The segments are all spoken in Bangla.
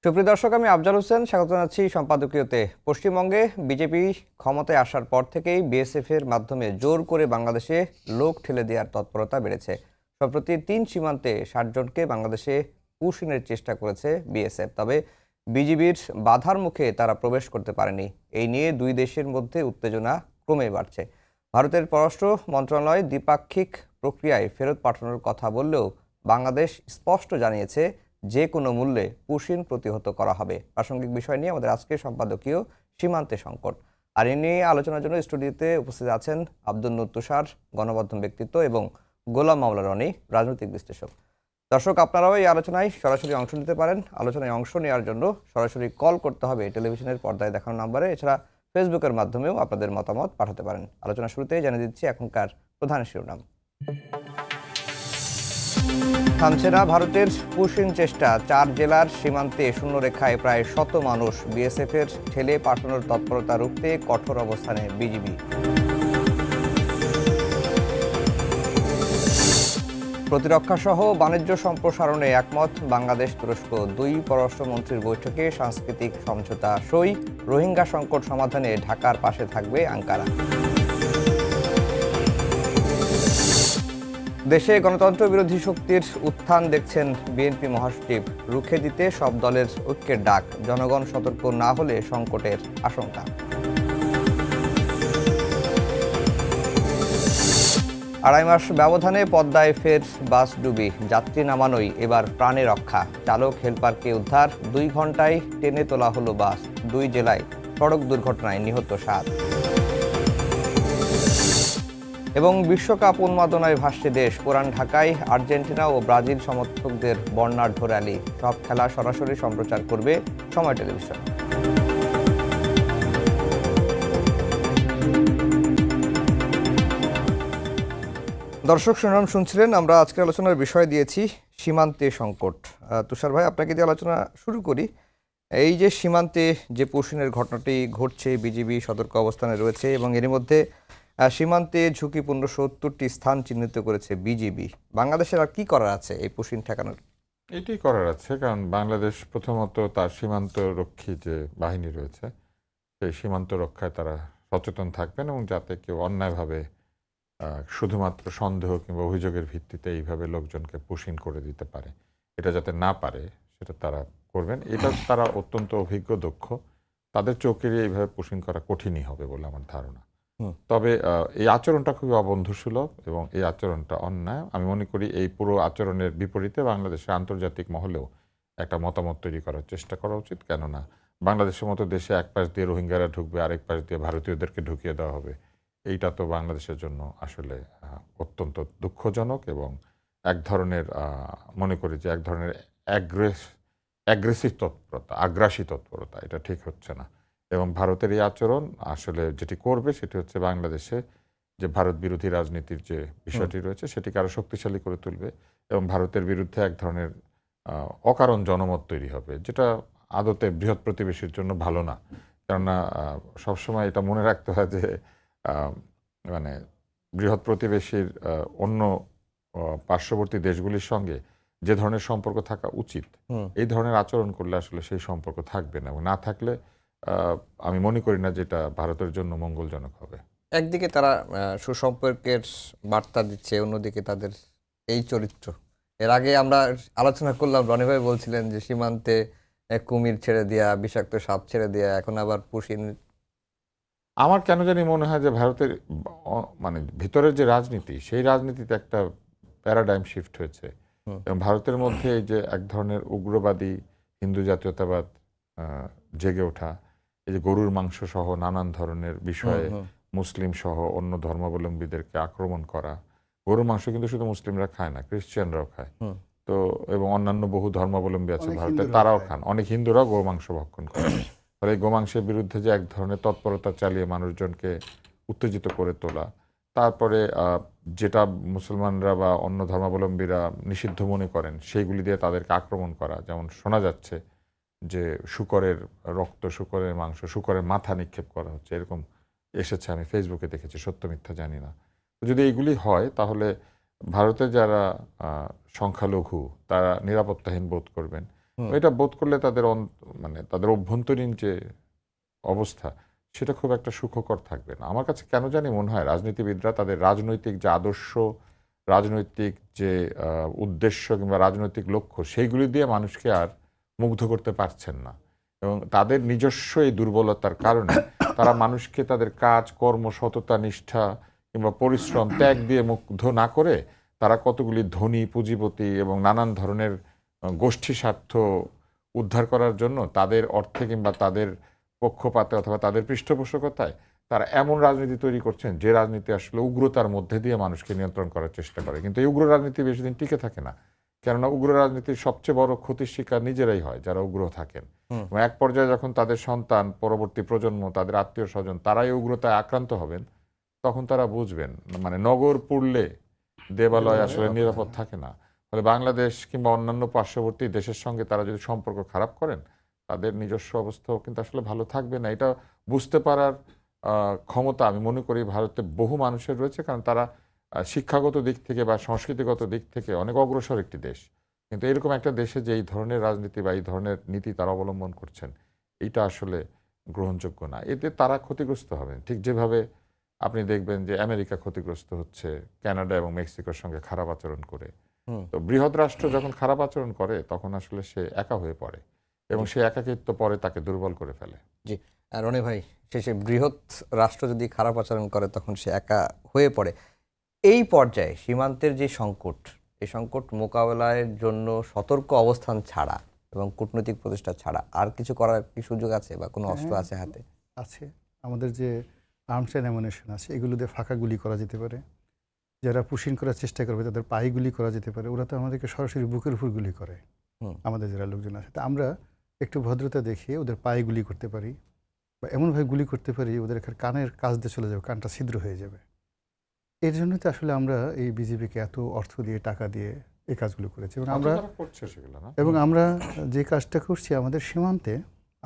সুপ্রিয় দর্শক, আমি আফজাল হোসেন স্বাগত জানাচ্ছি সম্পাদকীয়তে। পশ্চিমবঙ্গে বিজেপি ক্ষমতায় আসার পর থেকেই বিএসএফ এর মাধ্যমে জোর করে বাংলাদেশে লোক ঠেলে দেওয়ার তৎপরতা বেড়েছে। সম্প্রতি ৩ সীমান্তে ৬০ জনকে বাংলাদেশে পুশিনের চেষ্টা করেছে বিএসএফ, তবে বিজিবির বাধার মুখে তারা প্রবেশ করতে পারেনি। এই নিয়ে দুই দেশের মধ্যে উত্তেজনা ক্রমেই বাড়ছে। ভারতের পররাষ্ট্র মন্ত্রণালয় দ্বিপাক্ষিক প্রক্রিয়ায় ফেরত পাঠানোর কথা বললেও বাংলাদেশ স্পষ্ট জানিয়েছে যে কোনো মূল্যে পুশিন প্রতিহত করা হবে। প্রাসঙ্গিক বিষয় নিয়ে আমাদের আজকের সম্পাদকীয় সীমান্তে সংকট। আর এ নিয়ে আলোচনার জন্য স্টুডিওতে উপস্থিত আছেন আব্দুল নূর তুষার, গণমাধ্যম ব্যক্তিত্ব, এবং গোলাম মাওলা রনি, রাজনৈতিক বিশ্লেষক। দর্শক, আপনারাও এই আলোচনায় সরাসরি অংশ নিতে পারেন। আলোচনায় অংশ নেওয়ার জন্য সরাসরি কল করতে হবে টেলিভিশনের পর্দায় দেখানো নাম্বারে। এছাড়া ফেসবুকের মাধ্যমেও আপনাদের মতামত পাঠাতে পারেন। আলোচনা শুরুতেই জানিয়ে দিচ্ছি এখনকার প্রধান শিরোনাম। থামছে না ভারতের পুশিন চেষ্টা। ৪ জেলার সীমান্তে শূন্যরেখায় প্রায় ১০০ মানুষ। বিএসএফ এর ঠেলে পাঠানোর তৎপরতা রুখতে কঠোর অবস্থানে বিজিবি। প্রতিরক্ষা সহ বাণিজ্য সম্প্রসারণে একমত বাংলাদেশ তুরস্ক। দুই পররাষ্ট্রমন্ত্রীর বৈঠকে সাংস্কৃতিক সমঝোতা সই। রোহিঙ্গা সংকট সমাধানে ঢাকার পাশে থাকবে আঙ্কারা। দেশে গণতন্ত্র বিরোধী শক্তির উত্থান দেখছেন বিএনপি মহাসচিব। রুখে দিতে সব দলের ঐক্যের ডাক। জনগণ সতর্ক না হলে সংকটের আশঙ্কা। আড়াই মাস ব্যবধানে পদ্মায় ফের বাস ডুবি। যাত্রী নামানোই এবার প্রাণে রক্ষা। চালক হেলপারকে উদ্ধার। 2 ঘন্টায় টেনে তোলা হলো বাস। 2 জেলায় সড়ক দুর্ঘটনায় নিহত 7। এবং বিশ্বকাপ উন্মাদনায় ভাসছে দেশ। পুরান ঢাকায় আর্জেন্টিনা ও ব্রাজিল সমর্থকদের বর্ণাঢ্য র্যালি। সব খেলা সরাসরি সম্প্রচার করবে সময় টেলিভিশন। দর্শক, শিরোনাম শুনছিলেন। আমরা আজকে আলোচনার বিষয় দিয়েছি সীমান্তে সংকট। তুষার ভাই, আপনাকে দিয়ে আলোচনা শুরু করি। এই যে সীমান্তে যে পুশিনের ঘটনাটি ঘটছে, বিজিবি সতর্ক অবস্থানে রয়েছে এবং এর মধ্যে সীমান্তে ঝুঁকিপূর্ণ ৭০টি স্থান চিহ্নিত করেছে বিজিবি। বাংলাদেশের আর কি করার আছে এই পুশিন ঠেকানোর? এটাই করার আছে, কারণ বাংলাদেশ প্রথমত তার সীমান্ত রক্ষী যে বাহিনী রয়েছে সেই সীমান্ত রক্ষায় তারা সচেতন থাকবেন এবং যাতে কেউ অন্যায়ভাবে শুধুমাত্র সন্দেহ কিংবা অভিযোগের ভিত্তিতে এইভাবে লোকজনকে পুশিন করে দিতে পারে, এটা যাতে না পারে সেটা তারা করবেন। এটা তারা অত্যন্ত অভিজ্ঞ, দক্ষ। তাদের চোখেরই এইভাবে পুশিন করা কঠিনই হবে বলে আমার ধারণা। তবে এই আচরণটা খুবই অবন্ধুসুলভ এবং এই আচরণটা অন্যায়। আমি মনে করি এই পুরো আচরণের বিপরীতে বাংলাদেশের আন্তর্জাতিক মহলেও একটা মতামত তৈরি করার চেষ্টা করা উচিত। কেননা বাংলাদেশের মতো দেশে এক পাশ দিয়ে রোহিঙ্গারা ঢুকবে, আরেক পাশ দিয়ে ভারতীয়দেরকে ঢুকিয়ে দেওয়া হবে, এইটা তো বাংলাদেশের জন্য আসলে অত্যন্ত দুঃখজনক এবং এক ধরনের মনে করি যে এক ধরনের অ্যাগ্রেসিভ তৎপরতা, আগ্রাসী তৎপরতা, এটা ঠিক হচ্ছে না। এবং ভারতের এই আচরণ আসলে যেটি করবে সেটি হচ্ছে বাংলাদেশে যে ভারত বিরোধী রাজনীতির যে বিষয়টি রয়েছে সেটিকে আরো শক্তিশালী করে তুলবে এবং ভারতের বিরুদ্ধে এক ধরনের অকারণ জনমত তৈরি হবে, যেটা আদতে বৃহৎ প্রতিবেশীর জন্য ভালো না। কেননা সবসময় এটা মনে রাখতে হয় যে মানে বৃহৎ প্রতিবেশীর অন্য পার্শ্ববর্তী দেশগুলির সঙ্গে যে ধরনের সম্পর্ক থাকা উচিত, এই ধরনের আচরণ করলে আসলে সেই সম্পর্ক থাকবে না, এবং না থাকলে আমি মনে করি না যেটা ভারতের জন্য মঙ্গলজনক হবে। একদিকে তারা সুসম্পর্কের বার্তা দিচ্ছে, অন্যদিকে তাদের এই চরিত্র। এর আগে আমরা আলোচনা করলাম, রনি ভাই বলছিলেন যে সীমান্তে কুমির ছেড়ে দেয়া, বিষাক্ত সাপ ছেড়ে দেয়া, এখন আবার পুশিন। আমার কেন জানি মনে হয় যে ভারতের মানে ভিতরের যে রাজনীতি, সেই রাজনীতিতে একটা প্যারাডাইম শিফট হয়েছে এবং ভারতের মধ্যে এই যে এক ধরনের উগ্রবাদী হিন্দু জাতীয়তাবাদ জেগে ওঠা, এই যে গরুর মাংস সহ নানান ধরনের বিষয়ে মুসলিম সহ অন্য ধর্মাবলম্বীদেরকে আক্রমণ করা। গরুর মাংস কিন্তু শুধু মুসলিমরা খায় না, ক্রিশ্চিয়ানরাও খায়। তো এবং অন্যান্য বহু ধর্মাবলম্বী আছে ভারতে, তারাও খান। অনেক হিন্দুরাও গো মাংস ভক্ষণ করে। এই গোমাংসের বিরুদ্ধে যে এক ধরনের তৎপরতা চালিয়ে মানুষজনকে উত্তেজিত করে তোলা, তারপরে যেটা মুসলমানরা বা অন্য ধর্মাবলম্বীরা নিষিদ্ধ মনে করেন সেইগুলি দিয়ে তাদেরকে আক্রমণ করা, যেমন শোনা যাচ্ছে যে শুকরের রক্ত, শুকরের মাংস, শুকরের মাথা নিক্ষেপ করা হচ্ছে, এরকম এসেছে, আমি ফেসবুকে দেখেছি, সত্য মিথ্যা জানি না। যদি এইগুলি হয় তাহলে ভারতে যারা সংখ্যালঘু তারা নিরাপত্তাহীন বোধ করবেন এটা বোধ করলে তাদের মানে তাদের অভ্যন্তরীণ যে অবস্থা সেটা খুব একটা সুখকর থাকবে না। আমার কাছে কেন জানি মনে হয় রাজনীতিবিদরা তাদের রাজনৈতিক যে আদর্শ, রাজনৈতিক যে উদ্দেশ্য কিংবা রাজনৈতিক লক্ষ্য সেইগুলি দিয়ে মানুষকে আর মুগ্ধ করতে পারছেন না, এবং তাদের নিজস্ব এই দুর্বলতার কারণে তারা মানুষকে তাদের কাজ কর্ম, সততা, নিষ্ঠা কিংবা পরিশ্রম, ত্যাগ দিয়ে মুগ্ধ না করে তারা কতগুলি ধনী, পুঁজিপতি এবং নানান ধরনের গোষ্ঠী স্বার্থ উদ্ধার করার জন্য তাদের অর্থে কিংবা তাদের পক্ষপাতে অথবা তাদের পৃষ্ঠপোষকতায় তারা এমন রাজনীতি তৈরি করছেন যে রাজনীতি আসলে উগ্রতার মধ্যে দিয়ে মানুষকে নিয়ন্ত্রণ করার চেষ্টা করে। কিন্তু এই উগ্র রাজনীতি বেশি দিন টিকে থাকে না, কেননা উগ্র রাজনীতির সবচেয়ে বড় ক্ষতির শিকার নিজেরাই হয় যারা উগ্র থাকেন। এবং এক পর্যায়ে যখন তাদের সন্তান, পরবর্তী প্রজন্ম, তাদের আত্মীয় স্বজন তারাই উগ্রতায় আক্রান্ত হবেন, তখন তারা বুঝবেন মানে নগর পুড়লে দেবালয় আসলে নিরাপদ থাকে না। ফলে বাংলাদেশ কিংবা অন্যান্য পার্শ্ববর্তী দেশের সঙ্গে তারা যদি সম্পর্ক খারাপ করেন, তাদের নিজস্ব অবস্থাও কিন্তু আসলে ভালো থাকবে না। এটা বুঝতে পারার ক্ষমতা আমি মনে করি ভারতে বহু মানুষের রয়েছে, কারণ তারা শিক্ষাগত দিক থেকে বা সংস্কৃতিগত দিক থেকে অনেক অগ্রসর একটি দেশ। কিন্তু এরকম একটা দেশে যে এই ধরনের রাজনীতি বা এই ধরনের নীতি তারা অবলম্বন করছেন, এটা আসলে গ্রহণযোগ্য না। এতে তারা ক্ষতিগ্রস্ত হবেন, ঠিক যেভাবে আপনি দেখবেন যে আমেরিকা ক্ষতিগ্রস্ত হচ্ছে কানাডা এবং মেক্সিকোর সঙ্গে খারাপ আচরণ করে। তো বৃহৎ রাষ্ট্র যখন খারাপ আচরণ করে তখন আসলে সে একা হয়ে পড়ে এবং সে একাকিত্ব পরে তাকে দুর্বল করে ফেলে। জি, রনি ভাই, শেষে বৃহৎ রাষ্ট্র যদি খারাপ আচরণ করে তখন সে একা হয়ে পড়ে। এই পর্যায়ে সীমান্তের যে সংকট, এই সংকট মোকাবেলার জন্য সতর্ক অবস্থান ছাড়া এবং কূটনৈতিক প্রচেষ্টা ছাড়া আর কিছু করার কি সুযোগ আছে বা কোনো অস্ত্র আছে হাতে? আছে। আমাদের যে আর্মস অ্যান্ড অ্যামুনিশন আছে এগুলো দিয়ে ফাঁকা গুলি করা যেতে পারে। যারা পুশিং করার চেষ্টা করবে তাদের পায়ে গুলি করা যেতে পারে। ওরা তো আমাদেরকে সরাসরি বুকের উপর গুলি করে, আমাদের যারা লোকজন আছে। তা আমরা একটু ভদ্রতা দেখিয়ে ওদের পায়ে গুলি করতে পারি, বা এমনভাবে গুলি করতে পারি ওদের কানের কাছ দিয়ে চলে যাবে, কানটা ছিদ্র হয়ে যাবে। এর জন্যই তো আসলে আমরা এই বিজেপিকে এত অর্থ দিয়ে, টাকা দিয়ে এই কাজগুলো করেছি। এবং আমরা যে কাজটা করছি আমাদের সীমান্তে,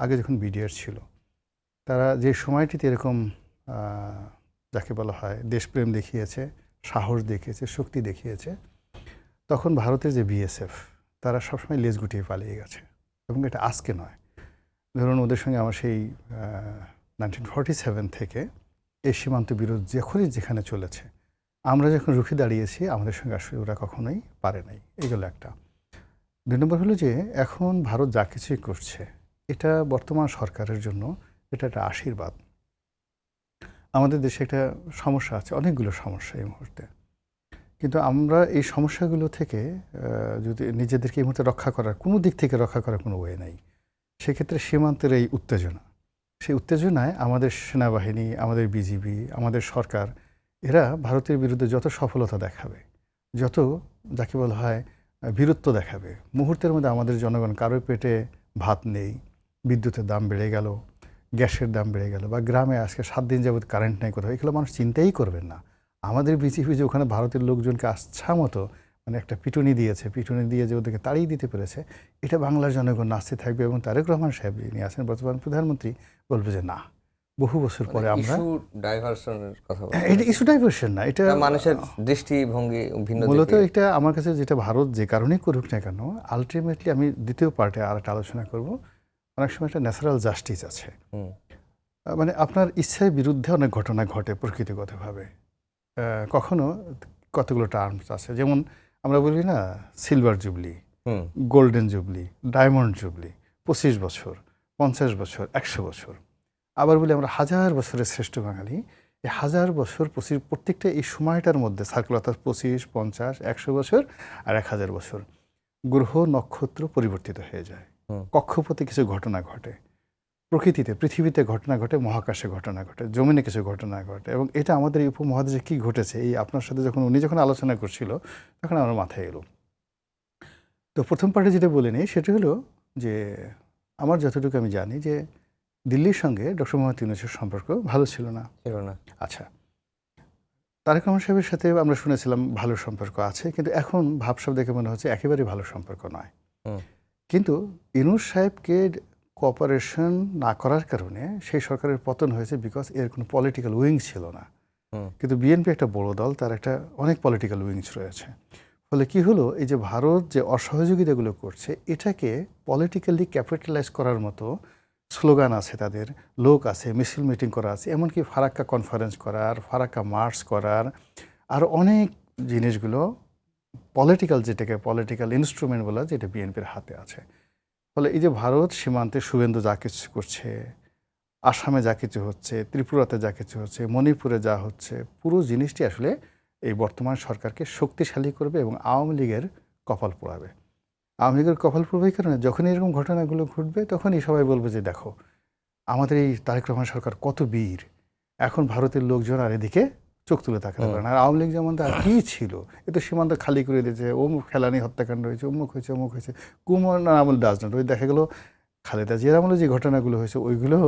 আগে যখন বিডিআর ছিল তারা যে সময়টিতে এরকম যাকে বলা হয় দেশপ্রেম দেখিয়েছে, সাহস দেখিয়েছে, শক্তি দেখিয়েছে, তখন ভারতের যে বিএসএফ তারা সবসময় লেজ গুটিয়ে পালিয়ে গেছে। এবং এটা আজকে নয়, ধরুন ওদের সঙ্গে আমার সেই 1947 থেকে এই সীমান্ত বিরোধ যখনই যেখানে চলেছে, আমরা যখন রুখে দাঁড়িয়েছি আমাদের সঙ্গে আসলে ওরা কখনোই পারে নাই। এগুলো একটা। 2 নম্বর হলো যে এখন ভারত যা কিছুই করছে এটা বর্তমান সরকারের জন্য এটা একটা আশীর্বাদ। আমাদের দেশে একটা সমস্যা আছে, অনেকগুলো সমস্যা এই মুহূর্তে, কিন্তু আমরা এই সমস্যাগুলো থেকে যদি নিজেদেরকে এই মুহূর্তে রক্ষা করার কোনো দিক থেকে রক্ষা করার কোনো ওয়ে নাই, সেক্ষেত্রে সীমান্তের এই উত্তেজনা, সেই উত্তেজনায় আমাদের সেনাবাহিনী, আমাদের বিজিবি, আমাদের সরকার এরা ভারতের বিরুদ্ধে যত সফলতা দেখাবে, যত যাকে বলা হয় বীরত্ব দেখাবে, মুহূর্তের মধ্যে আমাদের জনগণ কারোর পেটে ভাত নেই, বিদ্যুতের দাম বেড়ে গেল, গ্যাসের দাম বেড়ে গেল, বা গ্রামে আজকে 7 দিন যাবত কারেন্ট নেই কোথাও, এগুলো মানুষ চিন্তাই করবেন না। আমাদের বিজেপি যে ওখানে ভারতের লোকজনকে আচ্ছা মতো মানে একটা পিটুনি দিয়েছে, পিটুনি দিয়ে যে ওদেরকে তাড়িয়ে দিতে পেরেছে, এটা বাংলার জনগণ নাচতে থাকবে। এবং তারেক রহমান সাহেব যিনি আছেন বর্তমান প্রধানমন্ত্রী বলবে যে না, বহু বছর পরে আমরা এটা ইস্যু ডাইভার্সন না, এটা মানুষের দৃষ্টিভঙ্গি ভিন্ন। মূলত এটা আমার কাছে যেটা ভারত যে কারণেই করুক না কেন, আলটিমেটলি আমি দ্বিতীয় পার্টে আর একটা আলোচনা করব, অনেক সময় একটা ন্যাচারাল জাস্টিস আছে। মানে আপনার ইচ্ছার বিরুদ্ধে অনেক ঘটনা ঘটে প্রকৃতিগতভাবে। কখনো কতগুলো টার্মস আছে, যেমন আমরা বলি না silver jubilee, golden jubilee, diamond jubilee, 25 বছর, 50 বছর, 100 বছর। আবার বলি আমরা 1000 বছরের শ্রেষ্ঠ বাঙালি। এই 1000 বছর, প্রত্যেকটা এই সময়টার মধ্যে সার্কেল, অর্থাৎ 25, 50, 100 বছর আর 1000 বছর, গ্রহ নক্ষত্র পরিবর্তিত হয়ে যায়, কক্ষপথে কিছু ঘটনা ঘটে, প্রকৃতিতে পৃথিবীতে ঘটনা ঘটে, মহাকাশে ঘটনা ঘটে, জমিনে কিছু ঘটনা ঘটে। এবং এটা আমাদের এই উপমহাদেশে কী ঘটেছে, এই আপনার সাথে উনি যখন আলোচনা করছিল তখন আমার মাথায় এলো। তো প্রথম পার্টে যেটা বলে নিই সেটা হলো যে আমার যতটুকু আমি জানি যে দিল্লির সঙ্গে ডক্টর মোহাম্মদ ইউনূসের সম্পর্ক ভালো ছিল না। আচ্ছা, তারেক রহমান সাহেবের সাথে আমরা শুনেছিলাম ভালো সম্পর্ক আছে, কিন্তু এখন ভাবসাব দেখে মনে হচ্ছে একেবারেই ভালো সম্পর্ক নয়। কিন্তু ইউনূস সাহেবকে কোঅপারেশন না করার কারণে সেই সরকারের পতন হয়েছে, বিকজ এর কোনো পলিটিক্যাল উইংস ছিল না। কিন্তু বিএনপি একটা বড় দল, তার একটা অনেক পলিটিক্যাল উইংস রয়েছে। ফলে কি হলো, এই যে ভারত যে অসহযোগিতাগুলো করছে এটাকে পলিটিক্যালি ক্যাপিটালাইজ করার মতো স্লোগান আছে, তাদের লোক আছে, মিছিল মিটিং করা আছে, এমনকি ফারাক্কা কনফারেন্স করার, ফারাক্কা মার্চ করার, আর অনেক জিনিসগুলো পলিটিক্যাল, যেটাকে পলিটিক্যাল ইনস্ট্রুমেন্ট বলা, যেটা বিএনপির হাতে আছে। ফলে এই যে ভারত সীমান্তে শুভেন্দু যা কিছু করছে, আসামে যা কিছু হচ্ছে, ত্রিপুরাতে যা কিছু হচ্ছে, মণিপুরে যা হচ্ছে, পুরো জিনিসটি আসলে এই বর্তমান সরকারকে শক্তিশালী করবে এবং আওয়ামী লীগের কপাল পোড়াবে। আওয়ামী লীগের কপাল পোড়াবে এই কারণে, যখনই এরকম ঘটনাগুলো ঘটবে তখনই সবাই বলবে যে দেখো আমাদের এই তারেক রহমান সরকার কত বীর, এখন ভারতের লোকজন আর এদিকে চোখ তুলে তাকাতে পারে না। আর আওয়ামী লীগ যেমন তার কী ছিল, এ তো সীমান্ত খালি করে দিয়েছে, অমুক ফেলানি হত্যাকাণ্ড হয়েছে, অমুক হয়েছে, অমুক হয়েছে, কুমার আমল ডাজ নট। ওই দেখা গেলো খালেদা জিয়ার আমলে যে ঘটনাগুলো হয়েছে ওইগুলো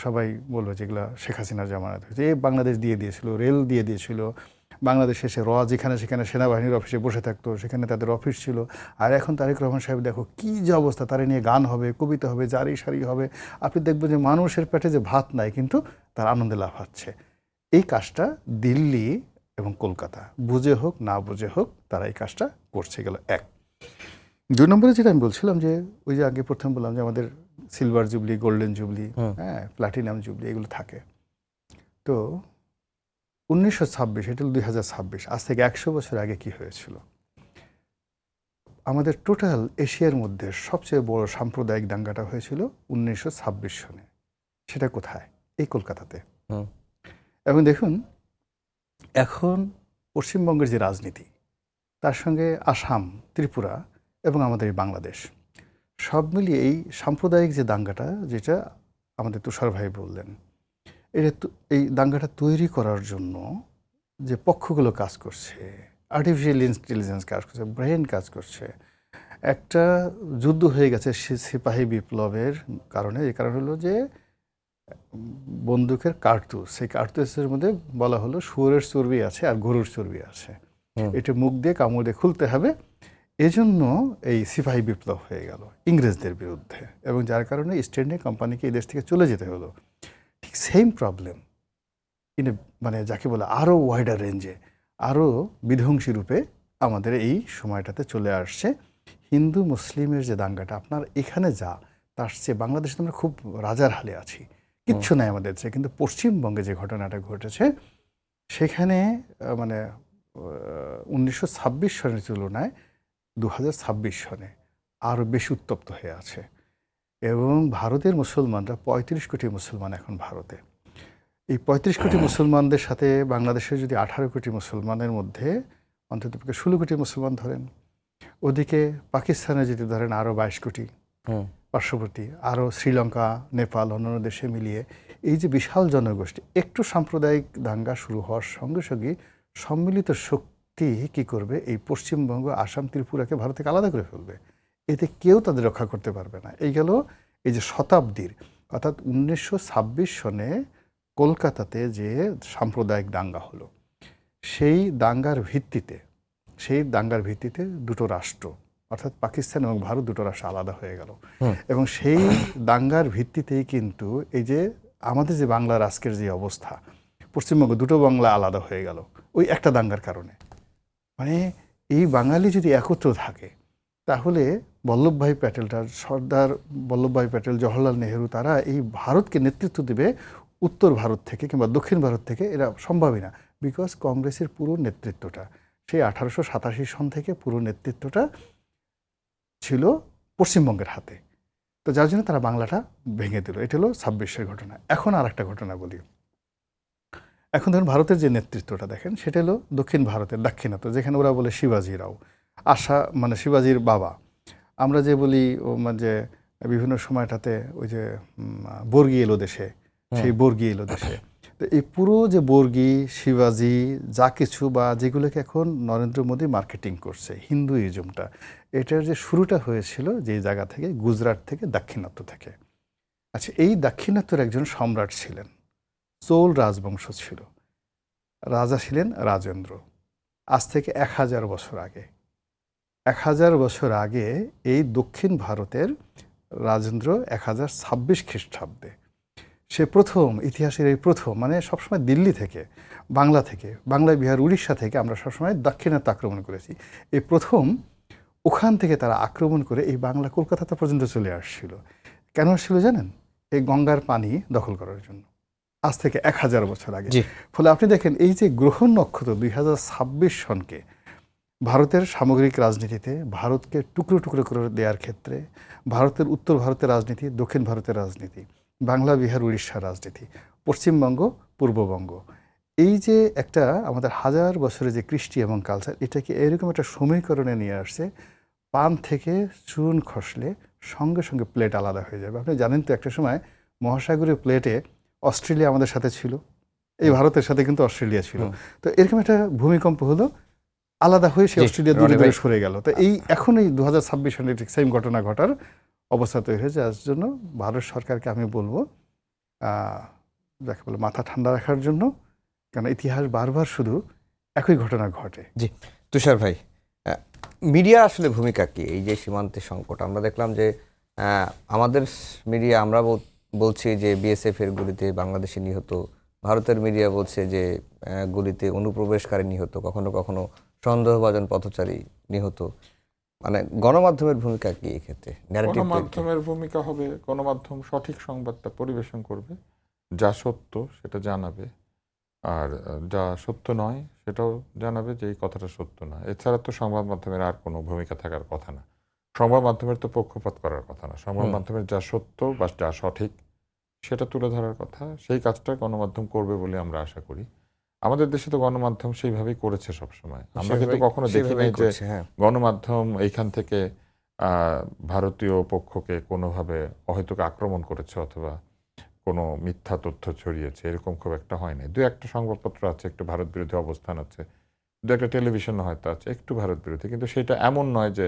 সবাই বললো যেগুলো শেখ হাসিনার জামানাত হয়েছে, এই বাংলাদেশ দিয়ে দিয়েছিল, রেল দিয়ে দিয়েছিল, বাংলাদেশ এসে যেখানে সেখানে সেনাবাহিনীর অফিসে বসে থাকতো, সেখানে তাদের অফিস ছিল। আর এখন তারেক রহমান সাহেব দেখো কী যে অবস্থা, তারা নিয়ে গান হবে, কবিতা হবে, জারি সারি হবে, আপনি দেখবেন যে মানুষের পেটে যে ভাত নাই কিন্তু তার আনন্দে লাফাচ্ছে। এই কাজটা দিল্লি এবং কলকাতা বুঝে হোক না বুঝে হোক তারা এই কাজটা করছে, গেল এক। 2 নম্বরে যেটা আমি বলছিলাম যে ওই যে আগে প্রথম বললাম যে আমাদের সিলভার জুবলি, গোল্ডেন জুবলি, হ্যাঁ, প্লাটিনাম জুবলি, এগুলো থাকে। তো 1926, এটা 2026, আজ থেকে 100 বছর আগে কি হয়েছিল? আমাদের টোটাল এশিয়ার মধ্যে সবচেয়ে বড় সাম্প্রদায়িক দাঙ্গাটা হয়েছিল 1926 সনে। সেটা কোথায়? এই কলকাতাতে। এবং দেখুন এখন পশ্চিমবঙ্গের যে রাজনীতি, তার সঙ্গে আসাম, ত্রিপুরা এবং আমাদের এই বাংলাদেশ, সব মিলিয়ে এই সাম্প্রদায়িক যে দাঙ্গাটা, যেটা আমাদের তুষার ভাই বললেন, এই দাঙ্গাটা তৈরি করার জন্য যে পক্ষগুলো কাজ করছে, আর্টিফিশিয়াল ইন্টেলিজেন্স কাজ করছে, ব্রেন কাজ করছে, একটা যুদ্ধ হয়ে গেছে সিপাহী বিপ্লবের কারণে। এই কারণ হলো যে বন্দুকের কার্তুজ, সেই কার্তুজের মধ্যে বলা হলো শুয়োরের চর্বি আছে আর গরুর চর্বি আছে, এটা মুখ দিয়ে কামড় দিয়ে খুলতে হবে। এজন্য এই সিপাহী বিপ্লব হয়ে গেল ইংরেজদের বিরুদ্ধে, এবং যার কারণে ইস্ট ইন্ডিয়া কোম্পানিকে এই দেশ থেকে চলে যেতে হলো। ঠিক সেম প্রবলেম মানে যাকে বলে আরও ওয়াইডার রেঞ্জে, আরও বিধ্বংসী রূপে আমাদের এই সময়টাতে চলে আসছে। হিন্দু মুসলিমের যে দাঙ্গাটা, আপনার এখানে যা, তার চেয়ে বাংলাদেশে আমরা খুব রাজার হালে আছি, কিচ্ছু নাই আমাদের চেয়ে। কিন্তু পশ্চিমবঙ্গে যে ঘটনাটা ঘটেছে সেখানে মানে 1926 সনের তুলনায় 2026 সনে আরও বেশি উত্তপ্ত হয়ে আছে। এবং ভারতের মুসলমানরা 35 কোটি মুসলমান এখন ভারতে। এই 35 কোটি মুসলমানদের সাথে বাংলাদেশের যদি 18 কোটি মুসলমানের মধ্যে অন্ততপক্ষে 16 কোটি মুসলমান ধরেন, ওদিকে পাকিস্তানে যদি ধরেন আরও 22 কোটি পার্শ্ববর্তী, আরও শ্রীলঙ্কা, নেপাল, অন্যান্য দেশে মিলিয়ে এই যে বিশাল জনগোষ্ঠী, একটু সাম্প্রদায়িক দাঙ্গা শুরু হওয়ার সঙ্গে সঙ্গে সম্মিলিত শক্তি কি করবে, এই পশ্চিমবঙ্গ, আসাম, ত্রিপুরাকে ভারত থেকে আলাদা করে ফেলবে। এতে কেউ তাদের রক্ষা করতে পারবে না। এই গেল এই যে শতাব্দীর, অর্থাৎ 1926 সনে কলকাতাতে যে সাম্প্রদায়িক দাঙ্গা হলো, সেই দাঙ্গার ভিত্তিতে দুটো রাষ্ট্র, অর্থাৎ পাকিস্তান এবং ভারত, দুটো রাষ্ট্র আলাদা হয়ে গেল। এবং সেই দাঙ্গার ভিত্তিতেই কিন্তু এই যে আমাদের যে বাংলার আজকের যে অবস্থা, পশ্চিমবঙ্গ দুটো বাংলা আলাদা হয়ে গেল ওই একটা দাঙ্গার কারণে। মানে এই বাঙালি যদি একত্র থাকে তাহলে বল্লভভাই প্যাটেলটা, সর্দার বল্লভভাই প্যাটেল, জওহরলাল নেহেরু, তারা এই ভারতকে নেতৃত্ব দেবে উত্তর ভারত থেকে কিংবা দক্ষিণ ভারত থেকে, এরা সম্ভবই না। বিকজ কংগ্রেসের পুরো নেতৃত্বটা সেই 1887 সন থেকে পুরো নেতৃত্বটা ছিল পশ্চিমবঙ্গের হাতে। তো যার জন্য তারা বাংলাটা ভেঙে দিল। এটা হলো 26-এর ঘটনা। এখন আর একটা ঘটনা বলি। এখন ধরুন ভারতের যে নেতৃত্বটা দেখেন, সেটা হলো দক্ষিণ ভারতের দাক্ষিণাত্য, যেখানে ওরা বলে শিবাজিরাও, মানে শিবাজির বাবা। আমরা যে বলি যে বিভিন্ন সময়টাতে ওই যে বর্গী এলো দেশে, সেই বর্গী এলো দেশে। তো এই পুরো যে বর্গী, শিবাজি, যা কিছু বা যেগুলোকে এখন নরেন্দ্র মোদী মার্কেটিং করছে, হিন্দুইজমটা, এটার যে শুরুটা হয়েছিল যে জায়গা থেকে, গুজরাট থেকে, দাক্ষিণাত্য থেকে। আচ্ছা, এই দাক্ষিণাত্যের একজন সম্রাট ছিলেন, চোল রাজবংশ ছিল, রাজা ছিলেন রাজেন্দ্র। আজ থেকে 1000 বছর আগে, 1000 বছর আগে এই দক্ষিণ ভারতের রাজেন্দ্র 1026 খ্রিস্টাব্দে সে প্রথম, ইতিহাসের এই প্রথম, মানে সবসময় দিল্লি থেকে, বাংলা থেকে, বাংলা, বিহার, উড়িষ্যা থেকে আমরা সবসময় দাক্ষিণাত্য আক্রমণ করেছি। এই প্রথম ওখান থেকে তারা আক্রমণ করে এই বাংলা কলকাতা পর্যন্ত চলে আসছিল। কেন আসছিল জানেন? এই গঙ্গার পানি দখল করার জন্য, আজ থেকে 1000 বছর আগে। জি। ফলে আপনি দেখেন এই যে গ্রহণ নক্ষত্র 2026 সনকে ভারতের সামগ্রিক রাজনীতিতে ভারতকে টুকরো টুকরো করে দেওয়ার ক্ষেত্রে, ভারতের উত্তর ভারতের রাজনীতি, দক্ষিণ ভারতের রাজনীতি, বাংলা, বিহার, উড়িষ্যার রাজনীতি, পশ্চিমবঙ্গ, পূর্ববঙ্গ, এই যে একটা আমাদের 1000 বছরের যে কৃষ্টি এবং কালচার, এটাকে এরকম একটা সমীকরণে নিয়ে আসছে। পান থেকে চুন খসলে সঙ্গে সঙ্গে প্লেট আলাদা হয়ে যাবে। আপনি জানেন তো একটা সময় মহাসাগরীয় প্লেটে অস্ট্রেলিয়া আমাদের সাথে ছিল, এই ভারতের সাথে কিন্তু অস্ট্রেলিয়া ছিল। তো এরকম একটা ভূমিকম্প হলো, আলাদা হয়ে সে জি, অস্ট্রেলিয়া দূরে রনি দূরে ভাই। সরে গেল। তো এই এখন এই 2026 সালে ঠিক সেম ঘটনা ঘটার অবস্থা তৈরি হয়েছে। যার জন্য ভারত সরকারকে আমি বলবো যাকে বলে মাথা ঠান্ডা রাখার জন্য, কারণ ইতিহাস বারবার শুধু একই ঘটনা ঘটে। জি, তুষার ভাই, মিডিয়া আসলে ভূমিকা কি এই যে সীমান্তে সংকট? আমরা দেখলাম যে আমাদের মিডিয়া আমরা বলছি যে বিএসএফ এর গুলিতে বাংলাদেশে নিহত, ভারতের মিডিয়া বলছে যে গুলিতে অনুপ্রবেশকারী নিহত, কখনো কখনো সন্দেহভাজন পথচারী নিহত। মানে গণমাধ্যমের ভূমিকা কি এই ক্ষেত্রে? ন্যারেটিভ গণমাধ্যমের ভূমিকা হবে, গণমাধ্যম সঠিক সংবাদটা পরিবেশন করবে, যা সত্য সেটা জানাবে, আর যা সত্য নয় সেটাও জানাবে যে এই কথাটা সত্য না। এছাড়া তো সংবাদ মাধ্যমের আর কোনো ভূমিকা থাকার কথা না। সংবাদ মাধ্যমের তো পক্ষপাত করার কথা না। সংবাদ মাধ্যমের যা সত্য বা যা সঠিক সেটা তুলে ধরার কথা, সেই কাজটা গণমাধ্যম করবে বলে আমরা আশা করি। আমাদের দেশে তো গণমাধ্যম সেইভাবেই করেছে সবসময়। আমরা কিন্তু কখনো দেখি নাই যে গণমাধ্যম এইখান থেকে ভারতীয় পক্ষকে কোনোভাবে অহেতুক আক্রমণ করেছে অথবা কোনো মিথ্যা তথ্য ছড়িয়েছে, এরকম খুব একটা হয় নাই। দু একটা সংবাদপত্র আছে একটু ভারত বিরোধী অবস্থান আছে, দু একটা টেলিভিশন হয়তো আছে একটু ভারত বিরোধী, কিন্তু সেটা এমন নয় যে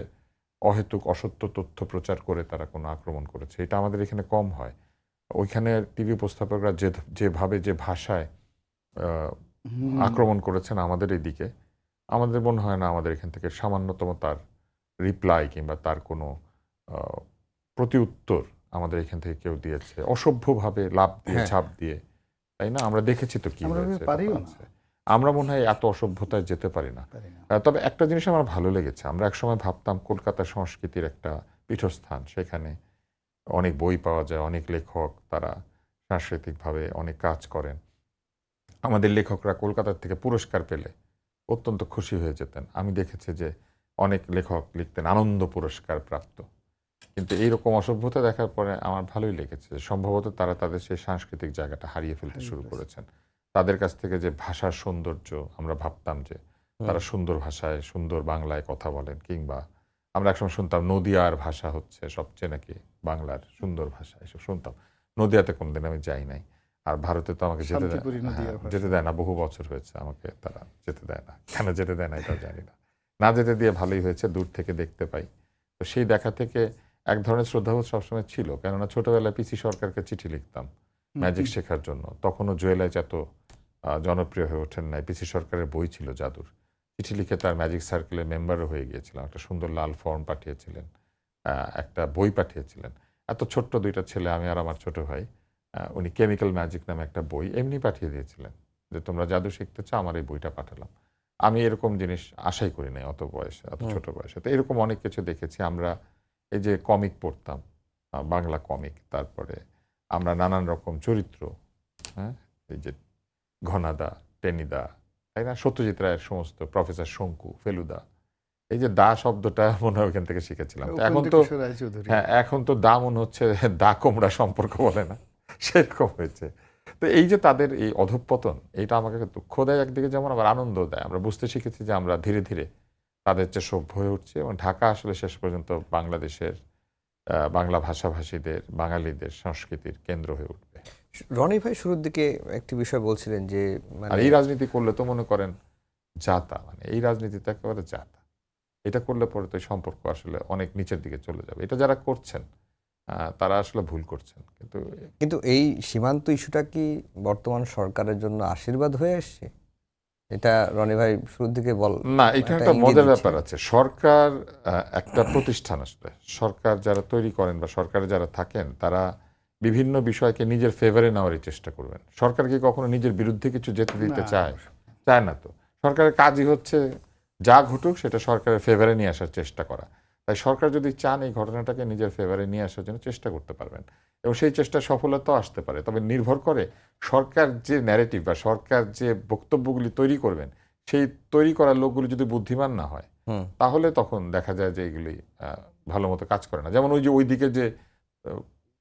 অহেতুক অসত্য তথ্য প্রচার করে তারা কোনো আক্রমণ করেছে। এটা আমাদের এখানে কম হয়। ওইখানে টিভি উপস্থাপকরা যেভাবে যে ভাষায় আক্রমণ করেছেন আমাদের এদিকে, আমাদের মনে হয় না আমাদের এখান থেকে সামান্যতম তার রিপ্লাই কিংবা তার কোনো প্রতি উত্তর আমাদের এখান থেকে কেউ দিয়েছে। অসভ্যভাবে লাভ দিয়ে ঝাঁপ দিয়ে, তাই না? আমরা দেখেছি তো কি হয়েছে। আমরা মনে হয় এত অসভ্যতায় যেতে পারি না। তবে একটা জিনিস আমার ভালো লেগেছে, আমরা একসময় ভাবতাম কলকাতা সংস্কৃতির একটা পীঠস্থান, সেখানে অনেক বই পাওয়া যায়, অনেক লেখক তারা সাংস্কৃতিকভাবে অনেক কাজ করেন। আমাদের লেখকরা কলকাতার থেকে পুরস্কার পেলে অত্যন্ত খুশি হয়ে যেতেন। আমি দেখেছি যে অনেক লেখক লিখতেন আনন্দ পুরস্কার প্রাপ্ত। কিন্তু এইরকম অসভ্যতা দেখার পরে আমার ভালোই লেগেছে, সম্ভবত তারা তাদের সেই সাংস্কৃতিক জায়গাটা হারিয়ে ফেলতে শুরু করেছেন। তাদের কাছ থেকে যে ভাষার সৌন্দর্য, আমরা ভাবতাম যে তারা সুন্দর ভাষায় সুন্দর বাংলায় কথা বলেন, কিংবা আমরা একসময় শুনতাম নদিয়ার ভাষা হচ্ছে সবচেয়ে নাকি বাংলার সুন্দর ভাষা, এসব শুনতাম। নদিয়াতে কোনদিন আমি যাই নাই, আর ভারতে তো আমাকে যেতে দেয় না, বহু বছর হয়েছে আমাকে তারা যেতে দেয় না। কেন যেতে দেয় না এটাও জানি না, না যেতে দিয়ে ভালোই হয়েছে, দূর থেকে দেখতে পাই। তো সেই দেখা থেকে এক ধরনের শ্রদ্ধাবোধ সবসময় ছিল, কেননা ছোটবেলায় পিসি সরকারকে চিঠি লিখতাম ম্যাজিক শেখার জন্য। তখনও জুয়েলাইজ এত জনপ্রিয় হয়ে ওঠেন নাই। পিসি সরকারের বই ছিল জাদুর, চিঠি লিখে তার ম্যাজিক সার্কেলের মেম্বারও হয়ে গিয়েছিলাম। একটা সুন্দর লাল ফর্ম পাঠিয়েছিলেন, একটা বই পাঠিয়েছিলেন। এত ছোট্ট দুইটা ছেলে, আমি আর আমার ছোট ভাই, উনি কেমিক্যাল ম্যাজিক নামে একটা বই এমনি পাঠিয়ে দিয়েছিলেন যে তোমরা জাদু শিখতে চাও, আমার এই বইটা পাঠালাম। আমি এরকম জিনিস আশাই করি নাই অত বয়সে, অত ছোট বয়সে। তো এরকম অনেক কিছু দেখেছি আমরা। এই যে কমিক পড়তাম, বাংলা কমিক, তারপরে আমরা নানান রকম চরিত্র, হ্যাঁ, এই যে ঘনাদা, টেনিদা, তাই না, সত্যজিৎ রায়ের সমস্ত, প্রফেসর শঙ্কু, ফেলুদা, এই যে দা শব্দটা মনে হয় ওইখান থেকে শিখেছিলাম। এখন তো হ্যাঁ, এখন তো দা মনে হচ্ছে দা কোমড়া সম্পর্ক বলে না, সেরকম হয়েছে। তো এই যে তাদের এই অধঃপতন, এইটা আমাকে দুঃখ দেয় একদিকে, যেমন আবার আনন্দ দেয়। আমরা বুঝতে শিখেছি যে আমরা ধীরে ধীরে তাদের চেয়ে সভ্য হয়ে উঠছি, এবং ঢাকা আসলে শেষ পর্যন্ত বাংলাদেশের বাংলা ভাষাভাষীদের, বাঙালিদের সংস্কৃতির কেন্দ্র হয়ে উঠবে। রনি ভাই শুরুর দিকে একটি বিষয় বলছিলেন যে আর এই রাজনীতি করলে তো মনে করেন জাতা, মানে এই রাজনীতিতে একেবারে জাতা, এটা করলে পরে তো সম্পর্ক আসলে অনেক নিচের দিকে চলে যাবে। এটা যারা করছেন তারা আসলে ভুল করছেন। কিন্তু এই সীমান্ত ইস্যুটা কি বর্তমান সরকারের জন্য আশীর্বাদ হয়ে আসছে? এটা রনি ভাই শুরুর দিকে না, এটা একটা মজার ব্যাপার আছে। সরকার একটা প্রতিষ্ঠান, আসলে সরকার যারা তৈরি করেন বা সরকারে যারা থাকেন, তারা বিভিন্ন বিষয়কে নিজের ফেভারে নেওয়ারই চেষ্টা করবেন। সরকার কি কখনো নিজের বিরুদ্ধে কিছু যেতে দিতে না, চায়? চায় না তো। সরকারের কাজই হচ্ছে যা ঘটুক সেটা সরকারের ফেভারে নিয়ে আসার চেষ্টা করা। তাই সরকার যদি চান এই ঘটনাটাকে নিজের ফেভারে নিয়ে আসার জন্য চেষ্টা করতে পারবেন এবং সেই চেষ্টা সফলতাও আসতে পারে। তবে নির্ভর করে সরকার যে ন্যারেটিভ বা সরকার যে বক্তব্যগুলি তৈরি করবেন সেই তৈরি করা লোকগুলি যদি বুদ্ধিমান না হয় হুম তাহলে তখন দেখা যায় যে এগুলি ভালো মতো কাজ করে না। যেমন ওই যে ওইদিকে যে আহ,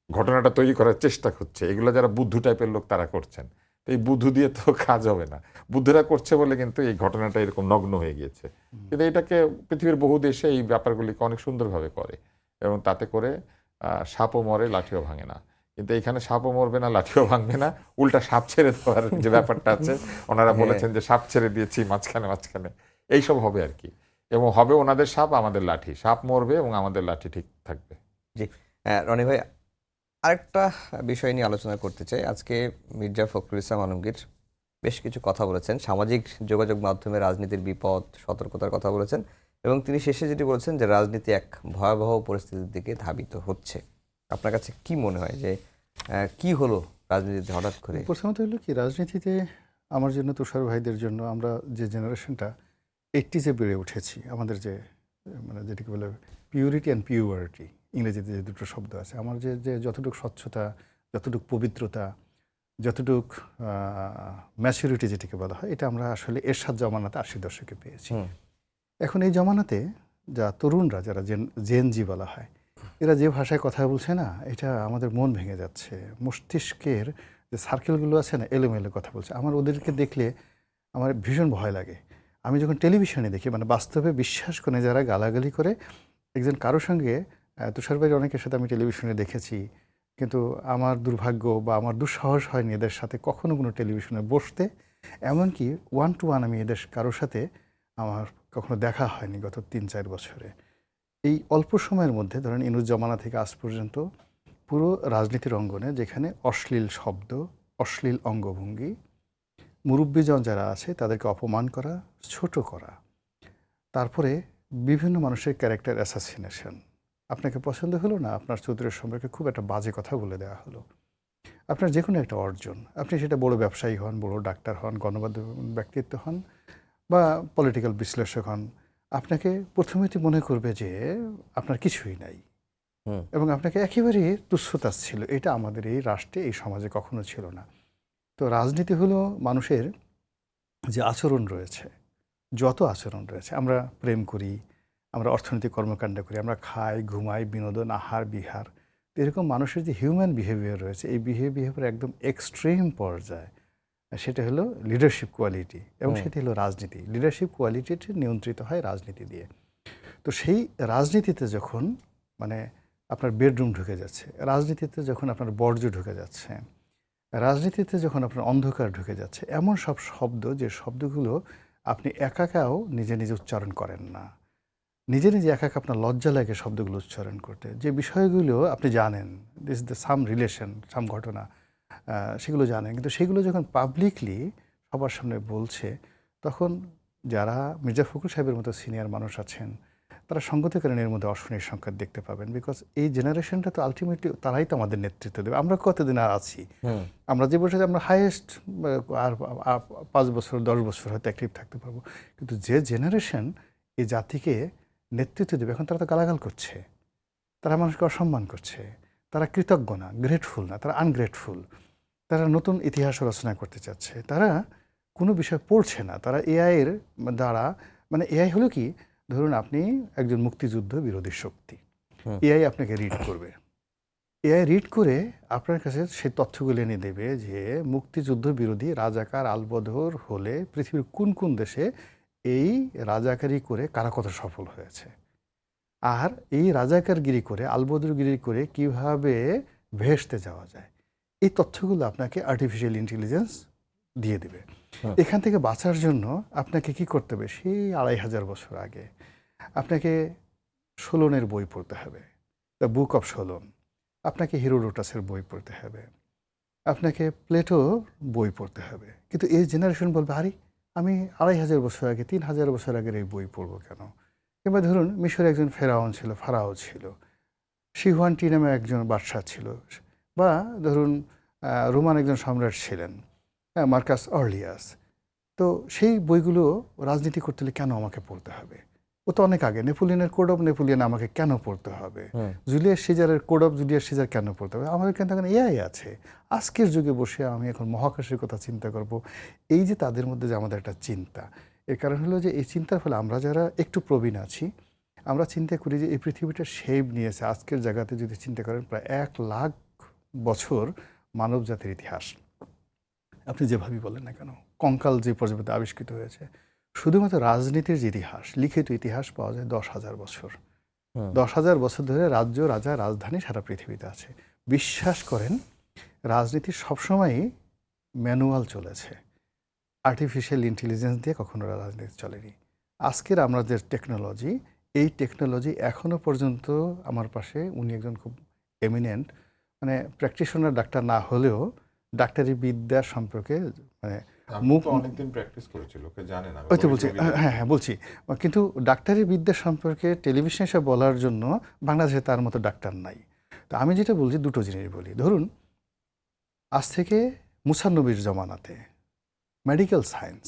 ঘটনাটা তৈরি করার চেষ্টা করছে এগুলো যারা বুদ্ধু টাইপের লোক তারা করছেন। তো এই বুদ্ধু দিয়ে তো কাজ হবে না। বুদ্ধুরা করছে বলে কিন্তু এই ঘটনাটা এরকম নগ্ন হয়ে গিয়েছে। কিন্তু এটাকে পৃথিবীর বহু দেশে এই ব্যাপারগুলিকে অনেক সুন্দরভাবে করে এবং তাতে করে সাপও মরে লাঠিও ভাঙে না। কিন্তু এখানে সাপও মরবে না লাঠিও ভাঙবে না, উল্টা সাপ ছেড়ে দেওয়ার যে ব্যাপারটা আছে ওনারা হ্যাঁ। বলেছেন যে সাপ ছেড়ে দিয়েছি মাঝখানে মাঝখানে এইসব হবে আর কি। এবং হবে ওনাদের সাপ আমাদের লাঠি, সাপ মরবে এবং আমাদের লাঠি ঠিক থাকবে। জি রনি ভাই, আরেকটা বিষয় নিয়ে আলোচনা করতে চাই। আজকে মির্জা ফখরুল ইসলাম আলমগীর বেশ কিছু কথা বলেছেন, সামাজিক যোগাযোগ মাধ্যমে রাজনীতির বিপদ সতর্কতার কথা বলেছেন এবং তিনি শেষে যেটি বলেছেন যে রাজনীতি এক ভয়াবহ পরিস্থিতির দিকে ধাবিত হচ্ছে। আপনার কাছে কি মনে হয় যে কি হলো রাজনীতিতে হঠাৎ করে? প্রথমত হলো কি, রাজনীতিতে আমার জন্য, তুষার ভাইদের জন্য, আমরা যে জেনারেশনটা 80s-এ বেড়ে উঠেছি, আমাদের যে মানে যেটাকে বলে পিউরিটি অ্যান্ড পিউরিটি, ইংরেজিতে যে দুটো শব্দ আছে, আমার যে যে যতটুকু স্বচ্ছতা, যতটুকু পবিত্রতা, যতটুক ম্যাচুরিটি যেটাকে বলা হয়, এটা আমরা আসলে এরশাদ জমানাতে 80 দশকে পেয়েছি। এখন এই জমানাতে যা তরুণরা, যারা জেনজি বলা হয়, এরা যে ভাষায় কথা বলছে না, এটা আমাদের মন ভেঙে যাচ্ছে। মস্তিষ্কের যে সার্কেলগুলো আছে না, এলোমেলো কথা বলছে। আমার ওদেরকে দেখলে আমার ভীষণ ভয় লাগে। আমি যখন টেলিভিশনে দেখি, মানে বাস্তবে বিশ্বাস করে যারা গালাগালি করে, একজন কারোর সঙ্গে, তুষার ভাইয়ের অনেকের সাথে আমি টেলিভিশনে দেখেছি, কিন্তু আমার দুর্ভাগ্য বা আমার দুঃসাহস হয়নি এদের সাথে কখনো কোনো টেলিভিশনে বসতে। এমনকি 1-to-1 আমি এদের কারোর সাথে আমার কখনো দেখা হয়নি গত 3-4 বছরে। এই অল্প সময়ের মধ্যে ধরেন ইনুস জমানা থেকে আজ পর্যন্ত পুরো রাজনীতির অঙ্গনে যেখানে অশ্লীল শব্দ, অশ্লীল অঙ্গভঙ্গি, মুরব্বীজন যারা আছে তাদেরকে অপমান করা, ছোট করা, তারপরে বিভিন্ন মানুষের ক্যারেক্টার অ্যাসাসিনেশন, আপনাকে পছন্দ হলো না, আপনার চরিত্রের সম্পর্কে খুব একটা বাজে কথা বলে দেওয়া হলো, আপনার যে কোনো একটা অর্জন, আপনি সেটা বড় ব্যবসায়ী হন, বড় ডাক্তার হন, গণমাধ্যম ব্যক্তিত্ব হন বা পলিটিক্যাল বিশ্লেষক হন, আপনাকে প্রথমেই মনে করবে যে আপনার কিছুই নাই এবং আপনাকে একেবারে তুচ্ছতাচ্ছিল্য ছিল। এটা আমাদের এই রাষ্ট্রে, এই সমাজে কখনো ছিল না। তো রাজনীতি হলো মানুষের যে আচরণ রয়েছে, যত আচরণ রয়েছে, আমরা প্রেম করি, আমরা অর্থনৈতিক কর্মকাণ্ড করি, আমরা খাই, ঘুমাই, বিনোদন, আহার, বিহার, এরকম মানুষের যে হিউম্যান বিহেভিয়ার রয়েছে, এই বিহেভিয়ার একদম এক্সট্রিম পর্যায়ে, সেটা হলো লিডারশিপ কোয়ালিটি এবং সেটা হলো রাজনীতি। লিডারশিপ কোয়ালিটিটি নিয়ন্ত্রিত হয় রাজনীতি দিয়ে। তো সেই রাজনীতিতে যখন মানে আপনার বেডরুম ঢুকে যাচ্ছে, রাজনীতিতে যখন আপনার বর্জ্য ঢুকে যাচ্ছে, রাজনীতিতে যখন আপনার অন্ধকার ঢুকে যাচ্ছে, এমন সব শব্দ, যে শব্দগুলো আপনি একাও নিজে নিজে উচ্চারণ করেন না, নিজে নিজে একা আপনার লজ্জা লাগে শব্দগুলো উচ্চারণ করতে, যে বিষয়গুলো আপনি জানেন, দিস দ্য সাম রিলেশন, সাম ঘটনা, সেগুলো জানেন, কিন্তু সেগুলো যখন পাবলিকলি সবার সামনে বলছে, তখন যারা মির্জা ফখরুল সাহেবের মতো সিনিয়র মানুষ আছেন, তারা সঙ্গত করেন এর মধ্যে অশনির সংকেত দেখতে পাবেন। বিকজ এই জেনারেশনটা তো আলটিমেটলি তারাই তো আমাদের নেতৃত্ব দেবে। আমরা কতদিন আর আছি? আমরা যে বসে আমরা হাইয়েস্ট আর 5 বছর 10 বছর হয়তো অ্যাক্টিভ থাকতে পারবো, কিন্তু যে জেনারেশন এই জাতিকে নেতৃত্ব দেবে, এখন তারা তো গালাগাল করছে, তারা মানুষকে অসম্মান করছে, তারা কৃতজ্ঞ না, গ্রেটফুল না, তারা আনগ্রেটফুল, তারা নতুন ইতিহাস রচনা করতে চাচ্ছে, তারা কোনো বিষয় পড়ছে না, তারা এআইয়ের দ্বারা, মানে এআই হলো কি, ধরুন আপনি একজন মুক্তিযুদ্ধ বিরোধী শক্তি, এআই আপনাকে রিড করবে, এআই রিড করে আপনার কাছে সেই তথ্যগুলো এনে দেবে যে মুক্তিযুদ্ধ বিরোধী রাজাকার আলবদর হলে পৃথিবীর কোন কোন দেশে এই রাজাকারি করে কারা কত সফল হয়েছে, আর এই রাজাকারগিরি করে, আলবদরগিরি করে কিভাবে ভেস্তে যাওয়া যায়, এই তথ্যগুলো আপনাকে আর্টিফিশিয়াল ইন্টেলিজেন্স দিয়ে দেবে। এখান থেকে বাঁচার জন্য আপনাকে কি করতে হবে? সেই 2500 বছর আগে আপনাকে সোলনের বই পড়তে হবে, দ্য বুক অফ সোলন, আপনাকে হিরোডোটাসের বই পড়তে হবে, আপনাকে প্লেটো বই পড়তে হবে। কিন্তু এই জেনারেশন বলবে, আরে আমি 2500 বছর আগে, 3000 বছর আগের এই বই পড়বো কেন? কিংবা ধরুন মিশরে একজন ফারাও ছিল, শিহুয়ানটি নামে একজন বাদশাহ ছিল, বা ধরুন রোমান একজন সম্রাট ছিলেন, মার্কাস অর্লিয়াস, তো সেই বইগুলো রাজনীতি করতে হলে কেন আমাকে পড়তে হবে? ও তো অনেক আগে। নেপোলিয়নের কোড অফ নেপোলিয়ন আমাকে কেন পড়তে হবে? জুলিয়াস সিজারের কোড অফ জুলিয়াস সিজার কেন পড়তে হবে? আমাদের কিন্তু এখন এআই আছে। আজকের যুগে বসে আমি এখন মহাকাশের কথা চিন্তা করব। এই যে তাদের মধ্যে যে আমাদের একটা চিন্তা, এর কারণ হলো যে এই চিন্তার ফলে আমরা যারা একটু প্রবীণ আছি, আমরা চিন্তা করি যে এই পৃথিবীটা শেপ নিয়েছে আজকের জায়গাতে যদি চিন্তা করেন প্রায় 1,00,000 বছর মানব জাতির ইতিহাস। আপনি যেভাবেই বলেন না কেন, কঙ্কাল যে পর্যন্ত আবিষ্কৃত হয়েছে, শুধুমাত্র রাজনীতির যে ইতিহাস, লিখিত ইতিহাস পাওয়া যায় 10,000 বছর। 10,000 বছর ধরে রাজ্য, রাজা, রাজধানী সারা পৃথিবীতে আছে। বিশ্বাস করেন, রাজনীতি সবসময়ই ম্যানুয়াল চলেছে। আর্টিফিশিয়াল ইন্টেলিজেন্স দিয়ে কখনো রাজনীতি চলেনি। আজকের আমরা যে টেকনোলজি, এই টেকনোলজি এখনো পর্যন্ত আমার পাশে উনি একজন খুব এমিনেন্ট, মানে প্র্যাকটিশনার ডাক্তার না হলেও ডাক্তারি বিদ্যা সম্পর্কে মানে মুখ অনেকদিন প্র্যাকটিস করেছি, লোকে জানে না। ওই তো বলছি, হ্যাঁ বলছি, কিন্তু ডাক্তারি বিদ্যা সম্পর্কে টেলিভিশনে এসে বলার জন্য বাংলাদেশে তার মতো ডাক্তার নাই। তো আমি যেটা বলছি দুটো জিনিস বলি। ধরুন, আজ থেকে মুসা নবীর জমানাতে মেডিকেল সায়েন্স,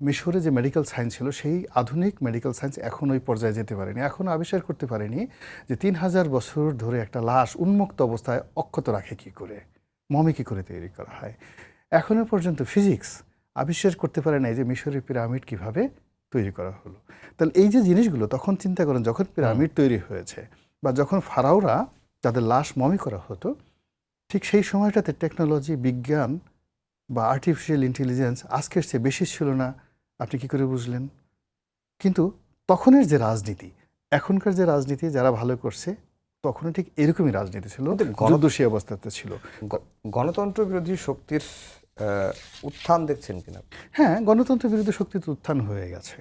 মিশরে যে মেডিকেল সায়েন্স ছিল, সেই আধুনিক মেডিকেল সায়েন্স এখন ওই পর্যায়ে যেতে পারেনি, এখনও আবিষ্কার করতে পারেনি যে 3,000 বছর ধরে একটা লাশ উন্মুক্ত অবস্থায় অক্ষত রাখে কী করে, মমি কী করে তৈরি করা হয়। এখনও পর্যন্ত ফিজিক্স আবিষ্কার করতে পারে না যে মিশরের পিরামিড কিভাবে তৈরি করা হলো। তাহলে এই যে জিনিসগুলো, তখন চিন্তা করেন যখন পিরামিড তৈরি হয়েছে বা যখন ফারাওরা তাদের লাশ মমি করা হতো, ঠিক সেই সময়টাতে টেকনোলজি, বিজ্ঞান বা আর্টিফিশিয়াল ইন্টেলিজেন্স আজকের চেয়ে বেশি ছিল না। আপনি কি করে বুঝলেন? কিন্তু তখনের যে রাজনীতি, এখনকার যে রাজনীতি যারা ভালো করছে, তখনও ঠিক এরকমই রাজনীতি ছিল, যুদ্ধশী অবস্থাতে ছিল। গণতন্ত্র বিরোধী শক্তির উত্থান দেখছেন কিনা? হ্যাঁ, গণতন্ত্র বিরোধী শক্তির উত্থান হয়ে গেছে।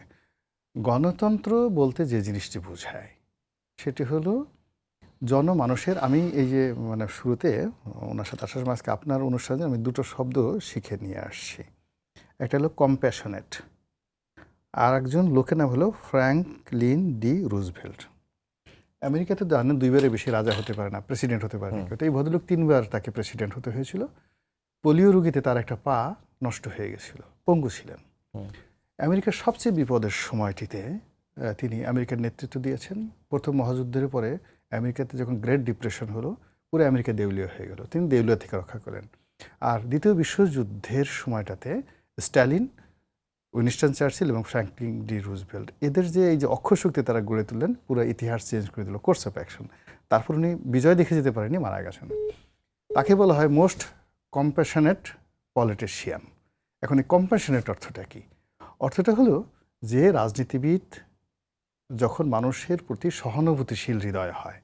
গণতন্ত্র বলতে যে জিনিসটি বোঝায় সেটি হলো জনমানুষের, আমি এই যে মানে শুরুতে ওনার সাথে আসার মাঝকে আপনার অনুষ্ঠানে আমি দুটো শব্দ শিখে নিয়ে আসছি। একটা হলো কম্প্যাশনেট, আর একজন লোকের নাম হলো ফ্র্যাঙ্কলিন ডি রুজভেল্ট। আমেরিকাতে জানেন 2বারের বেশি রাজা হতে পারে না, প্রেসিডেন্ট হতে পারে না। কিন্তু এই ভদ্রলোক 3বার তাকে প্রেসিডেন্ট হতে হয়েছিল। পোলিও রোগীতে তার একটা পা নষ্ট হয়ে গেছিল, পঙ্গু ছিলেন। আমেরিকার সবচেয়ে বিপদের সময়টিতে তিনি আমেরিকার নেতৃত্ব দিয়েছেন। প্রথম মহাযুদ্ধের পরে আমেরিকাতে যখন গ্রেট ডিপ্রেশন হলো, পুরো আমেরিকা দেউলিয়া হয়ে গেল, তিনি দেউলিয়া থেকে রক্ষা করেন। আর দ্বিতীয় বিশ্বযুদ্ধের সময়টাতে স্ট্যালিন, উইনস্টন চার্চিল এবং ফ্র্যাঙ্কলিন ডি রুজভেল্ট, এদের যে এই যে অক্ষশক্তি তারা গড়ে তুললেন, পুরো ইতিহাস চেঞ্জ করে দিল, কোর্স অফ অ্যাকশন। তারপর উনি বিজয় দেখে যেতে পারেনি, মারা গেছেন। তাকে বলা হয় মোস্ট কম্প্যাশনেট পলিটিশিয়ান। এখন এই কম্প্যাশনেট অর্থটা কি? অর্থটা হলো যে রাজনীতিবিদ যখন মানুষের প্রতি সহানুভূতিশীল হৃদয় হয়,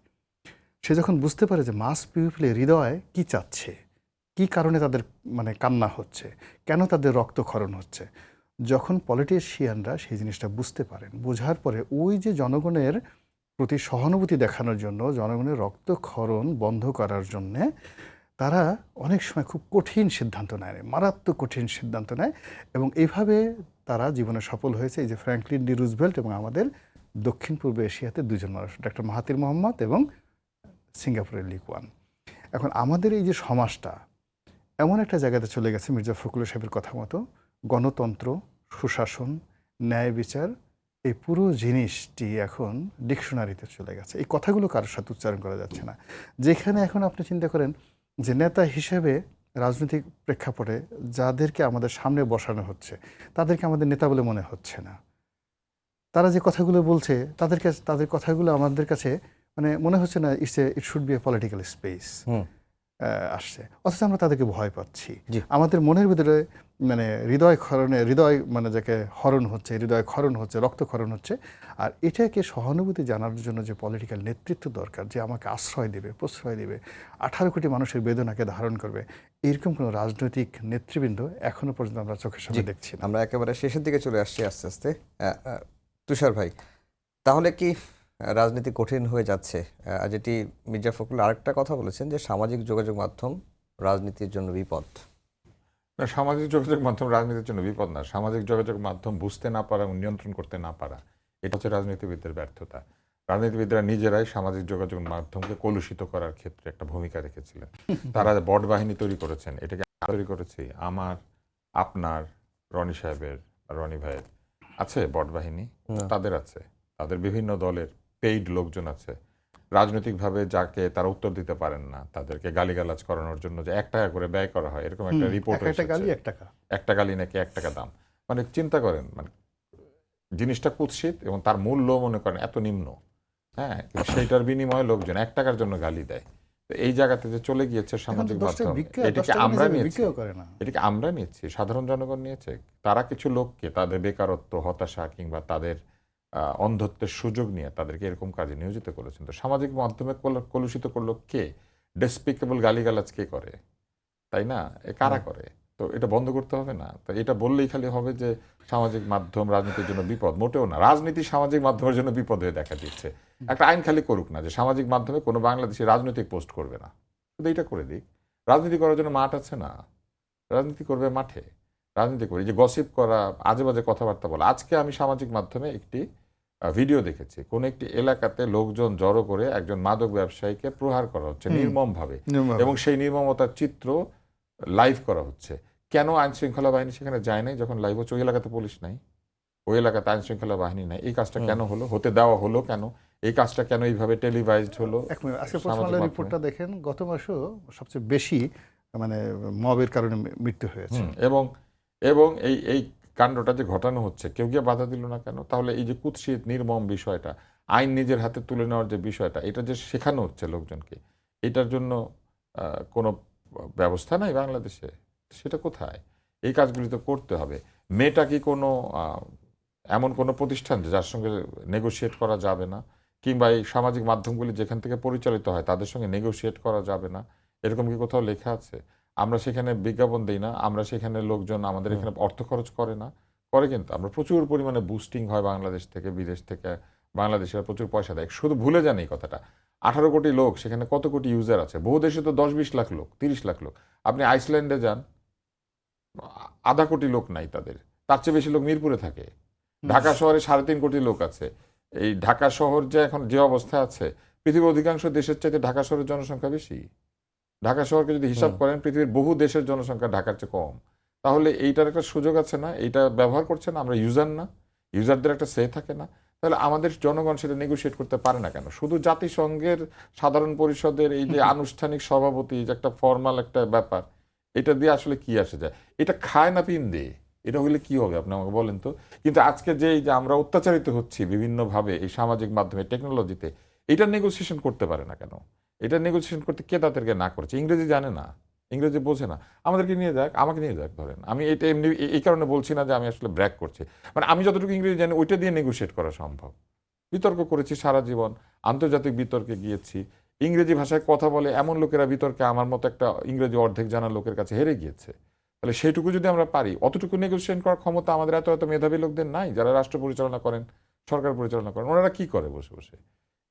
সে যখন বুঝতে পারে যে মাস পিপলের হৃদয় কি চাচ্ছে, কি কারণে তাদের মানে কান্না হচ্ছে, কেন তাদের রক্তক্ষরণ হচ্ছে, যখন পলিটিশিয়ানরা সেই জিনিসটা বুঝতে পারেন, বোঝার পরে ওই যে জনগণের প্রতি সহানুভূতি দেখানোর জন্য, জনগণের রক্তক্ষরণ বন্ধ করার জন্যে তারা অনেক সময় খুব কঠিন সিদ্ধান্ত নেয়, মারাত্মক কঠিন সিদ্ধান্ত নেয়। এবং এইভাবে তারা জীবনে সফল হয়েছে। এই যে ফ্র্যাঙ্কলিন ডি রুজভেল্ট এবং আমাদের দক্ষিণ পূর্ব এশিয়াতে দুজন মানুষ, ডক্টর মাহাতির মোহাম্মদ এবং সিঙ্গাপুরের লি কুয়ান। এখন আমাদের এই যে সমাজটা এমন একটা জায়গাতে চলে গেছে, মির্জা ফখরুল সাহেবের কথা মতো, গণতন্ত্র, সুশাসন, ন্যায় বিচার, এই পুরো জিনিসটি এখন ডিকশনারিতে চলে গেছে। এই কথাগুলো কারোর সাথে উচ্চারণ করা যাচ্ছে না। যেখানে এখন আপনি চিন্তা করেন যে নেতা হিসেবে রাজনৈতিক প্রেক্ষাপটে যাদেরকে আমাদের সামনে বসানো হচ্ছে, তাদেরকে আমাদের নেতা বলে মনে হচ্ছে না। তারা যে কথাগুলো বলছে, তাদের কথাগুলো আমাদের কাছে মানে মনে হচ্ছে না it should B a political space আসছে, অথচ আমরা তাদেরকে ভয় পাচ্ছি। আমাদের মনের ভিতরে মানে হৃদয় মানে যাকে হরণ হচ্ছে, রক্তক্ষরণ হচ্ছে। আর এটাকে সহানুভূতি জানার জন্য যে পলিটিক্যাল নেতৃত্ব দরকার, যে আমাকে আশ্রয় দেবে, প্রশ্রয় দেবে, 18 কোটি মানুষের বেদনাকে ধারণ করবে, এরকম কোনো রাজনৈতিক নেতৃবৃন্দ এখনো পর্যন্ত আমরা চোখের সামনে দেখছি না। আমরা একেবারে শেষের দিকে চলে আসছি আস্তে আস্তে। তুষার ভাই, তাহলে কি রাজনীতি কঠিন হয়ে যাচ্ছে? যেটি মির্জা ফখরুল আরেকটা কথা বলেছেন যে সামাজিক যোগাযোগ মাধ্যম রাজনীতির জন্য বিপদ। না, সামাজিক যোগাযোগ মাধ্যম রাজনীতির জন্য বিপদ না। সামাজিক যোগাযোগ মাধ্যম বুঝতে না পারা এবং নিয়ন্ত্রণ করতে না পারা, এটা হচ্ছে রাজনীতিবিদদের ব্যর্থতা। রাজনীতিবিদরা নিজেরাই সামাজিক যোগাযোগ মাধ্যমকে কলুষিত করার ক্ষেত্রে একটা ভূমিকা রেখেছিলেন। তারা বট বাহিনী তৈরি করেছেন, এটাকে তৈরি করেছি আমার, আপনার, রনি সাহেবের, রনি ভাইয়ের আছে বট বাহিনী, তাদের আছে, তাদের বিভিন্ন দলের পেইড লোকজন আছে। রাজনৈতিকভাবে যাকে তারা উত্তর দিতে পারেন না, তাদেরকে গালিগালাজ করানোর জন্য যে 1 টাকা করে ব্যয় করা হয়, এরকম একটা রিপোর্ট একটা গালি 1 টাকা, একটা গালি নাকি 1 টাকা দাম। মানে চিন্তা করেন, মানে জিনিসটা কুৎসিত এবং তার মূল্য মনে করেন এত নিম্ন। হ্যাঁ, কিন্তু সেইটার বিনিময়ে লোকজন 1 টাকার জন্য গালি দেয়। তো এই জায়গাতে যে চলে গিয়েছে সামাজিক মাধ্যম, এটাকে আমরা নিয়েছি, এটাকে আমরা নিয়েছি, সাধারণ জনগণ নিয়েছে। তারা কিছু লোককে তাদের বেকারত্ব, হতাশা কিংবা তাদের অন্ধত্বের সুযোগ নিয়ে তাদেরকে এরকম কাজে নিয়োজিত করেছেন। তো সামাজিক মাধ্যমে কলুষিত করলো কে? ডেসপিকেবল গালিগালাজ কে করে, তাই না? কারা করে? তো এটা বন্ধ করতে হবে না? তো এটা বললেই খালি হবে যে সামাজিক মাধ্যম রাজনীতির জন্য বিপদ? মোটেও না। রাজনীতি সামাজিক মাধ্যমের জন্য বিপদ হয়ে দেখা দিচ্ছে। একটা আইন খালি করুক না যে সামাজিক মাধ্যমে কোনো বাংলাদেশি রাজনৈতিক পোস্ট করবে না, শুধু এইটা করে দিক। রাজনীতি করার জন্য মাঠ আছে না? রাজনীতি করবে মাঠে, রাজনীতি করে যে গসিপ করা, আজে বাজে কথাবার্তা বলা। আজকে আমি সামাজিক মাধ্যমে একটি ভিডিও দেখেছি, কোন একটি এলাকাতে লোকজন জড়ো করে একজন মাদক ব্যবসায়ীকে প্রহার করা হচ্ছে নির্মমভাবে, এবং সেই নির্মমতার চিত্র লাইভ করা হচ্ছে। কেন আইন শৃঙ্খলা বাহিনী সেখানে যায় নাই যখন লাইভ হচ্ছে? ওই এলাকাতে পুলিশ নাই, ওই এলাকাতে আইন শৃঙ্খলা বাহিনী নাই। এই কাজটা কেন হলো? হতে দেওয়া হলো কেন? এই কাজটা কেন এইভাবে টেলিভাইজড হলো? এক মিনিট, আজকে প্রথম আলোর রিপোর্টটা দেখেন, গত মাসেও সবচেয়ে বেশি মানে মবের কারণে মৃত্যু হয়েছে। এবং এই কাণ্ডটা যে ঘটানো হচ্ছে, কেউ গিয়ে বাধা দিল না কেন? তাহলে এই যে কুৎসিত নির্মম বিষয়টা, আইন নিজের হাতে তুলে নেওয়ার যে বিষয়টা, এটা যে শেখানো হচ্ছে লোকজনকে, এটার জন্য কোনো ব্যবস্থা নাই বাংলাদেশে। সেটা কোথায়? এই কাজগুলি তো করতে হবে। মেয়েটা কি কোনো এমন কোনো প্রতিষ্ঠান যার সঙ্গে নেগোশিয়েট করা যাবে না? কিংবা এই সামাজিক মাধ্যমগুলি যেখান থেকে পরিচালিত হয় তাদের সঙ্গে নেগোশিয়েট করা যাবে না? এরকম কি কোথাও লেখা আছে? আমরা সেখানে বিজ্ঞাপন দিই না, আমরা সেখানে লোকজন আমাদের এখানে অর্থ খরচ করে না, করে কিন্তু আমরা প্রচুর পরিমাণে বুস্টিং হয় বাংলাদেশ থেকে, বিদেশ থেকে বাংলাদেশের প্রচুর পয়সা দেয়। শুধু ভুলে যান এই কথাটা। 18 কোটি লোক, সেখানে কত কোটি ইউজার আছে? বহু দেশে তো 10-20 লাখ লোক, 30 লাখ লোক। আপনি আইসল্যান্ডে যান, 0.5 কোটি লোক নাই তাদের, তার চেয়ে বেশি লোক মিরপুরে থাকে। ঢাকা শহরে 3.5 কোটি লোক আছে। এই ঢাকা শহর যে এখন যে অবস্থা আছে, পৃথিবীর অধিকাংশ দেশের চাইতে ঢাকা শহরের জনসংখ্যা বেশি। ঢাকা শহরকে যদি হিসাব করেন, পৃথিবীর বহু দেশের জনসংখ্যা ঢাকার চেয়ে কম। তাহলে এইটার একটা সুযোগ আছে না? এইটা ব্যবহার করছে না, আমরা ইউজার না, ইউজারদের একটা সে থাকে না? তাহলে আমাদের জনগণ সেটা নেগোশিয়েট করতে পারে না কেন? শুধু জাতিসংঘের সাধারণ পরিষদের এই যে আনুষ্ঠানিক সভাপতি, যে একটা ফর্মাল একটা ব্যাপার, এটা দিয়ে আসলে কি আসে যায়? এটা খায় না পিন দিয়ে, এটা হইলে কি হবে আপনি আমাকে বলেন তো? কিন্তু আজকে যে এই যে আমরা অত্যাচারিত হচ্ছি বিভিন্নভাবে এই সামাজিক মাধ্যমে, টেকনোলজিতে, এটা নেগোসিয়েশন করতে পারে না কেন? এটা নেগোসিয়েশন করতে কে তাদেরকে না করছে? ইংরেজি জানে না, ইংরেজি বোঝে না, আমাদেরকে নিয়ে যাক, আমাকে নিয়ে যাক। ধরেন আমি এটা এমনি এই কারণে বলছি না যে আমি আসলে ব্র্যাক করছি, মানে আমি যতটুকু ইংরেজি জানি ওইটা দিয়ে নেগোশিয়েট করা সম্ভব। বিতর্ক করেছি সারা জীবন, আন্তর্জাতিক বিতর্কে গিয়েছি, ইংরেজি ভাষায় কথা বলে এমন লোকেরা বিতর্কে আমার মতো একটা ইংরেজি অর্ধেক জানা লোকের কাছে হেরে গিয়েছে। তাহলে সেইটুকু যদি আমরা পারি, অতটুকু নেগোসিয়েশন করার ক্ষমতা আমাদের এত এত মেধাবী লোকদের নাই, যারা রাষ্ট্র পরিচালনা করেন, সরকার পরিচালনা করেন। ওনারা কি করে বসে বসে?